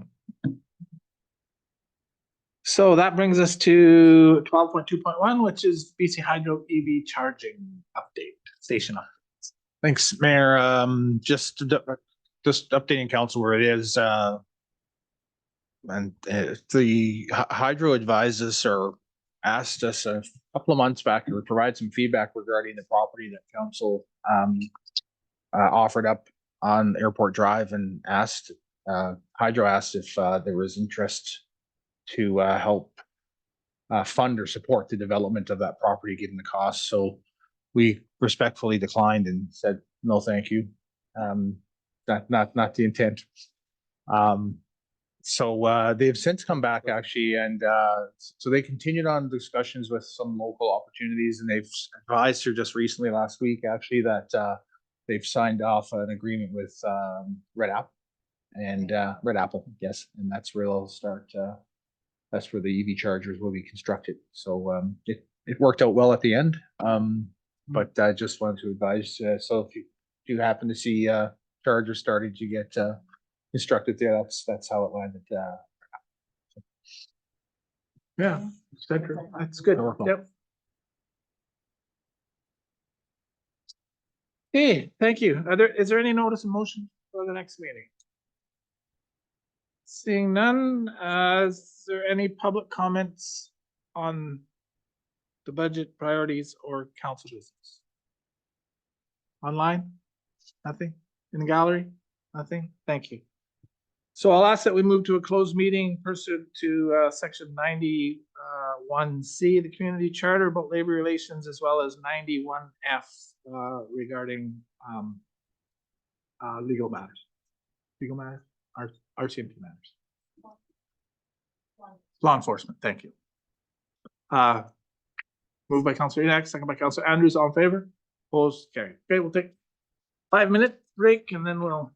So that brings us to 12.2.1, which is BC Hydro EV charging update, station updates. Thanks, Mayor. Just updating council where it is. And the Hydro advised us or asked us a couple of months back to provide some feedback regarding the property that council offered up on Airport Drive, and asked Hydro asked if there was interest to help fund or support the development of that property given the cost. So we respectfully declined and said no, thank you. Not the intent. So they've since come back actually, and so they continued on discussions with some local opportunities, and they've advised her just recently last week actually that they've signed off an agreement with Red Apple, yes, and that's where they'll start. That's where the EV chargers will be constructed. So it worked out well at the end. But I just wanted to advise. So if you happen to see chargers starting to get constructed there, that's how it landed. Yeah, that's good. Yep. Okay, thank you. Is there any notice of motion for the next meeting? Seeing none, is there any public comments on the budget priorities or council business? Online? Nothing? In the gallery? Nothing? Thank you. So I'll ask that we move to a closed meeting pursuant to section 91C, the community charter about labor relations, as well as 91F regarding legal matters. Legal matters? RCMP matters. Law enforcement, thank you. Moved by Councilor Enoch, second by Councilor Andrews, all in favor? Opposed, carried. Okay, we'll take 5-minute break and then we'll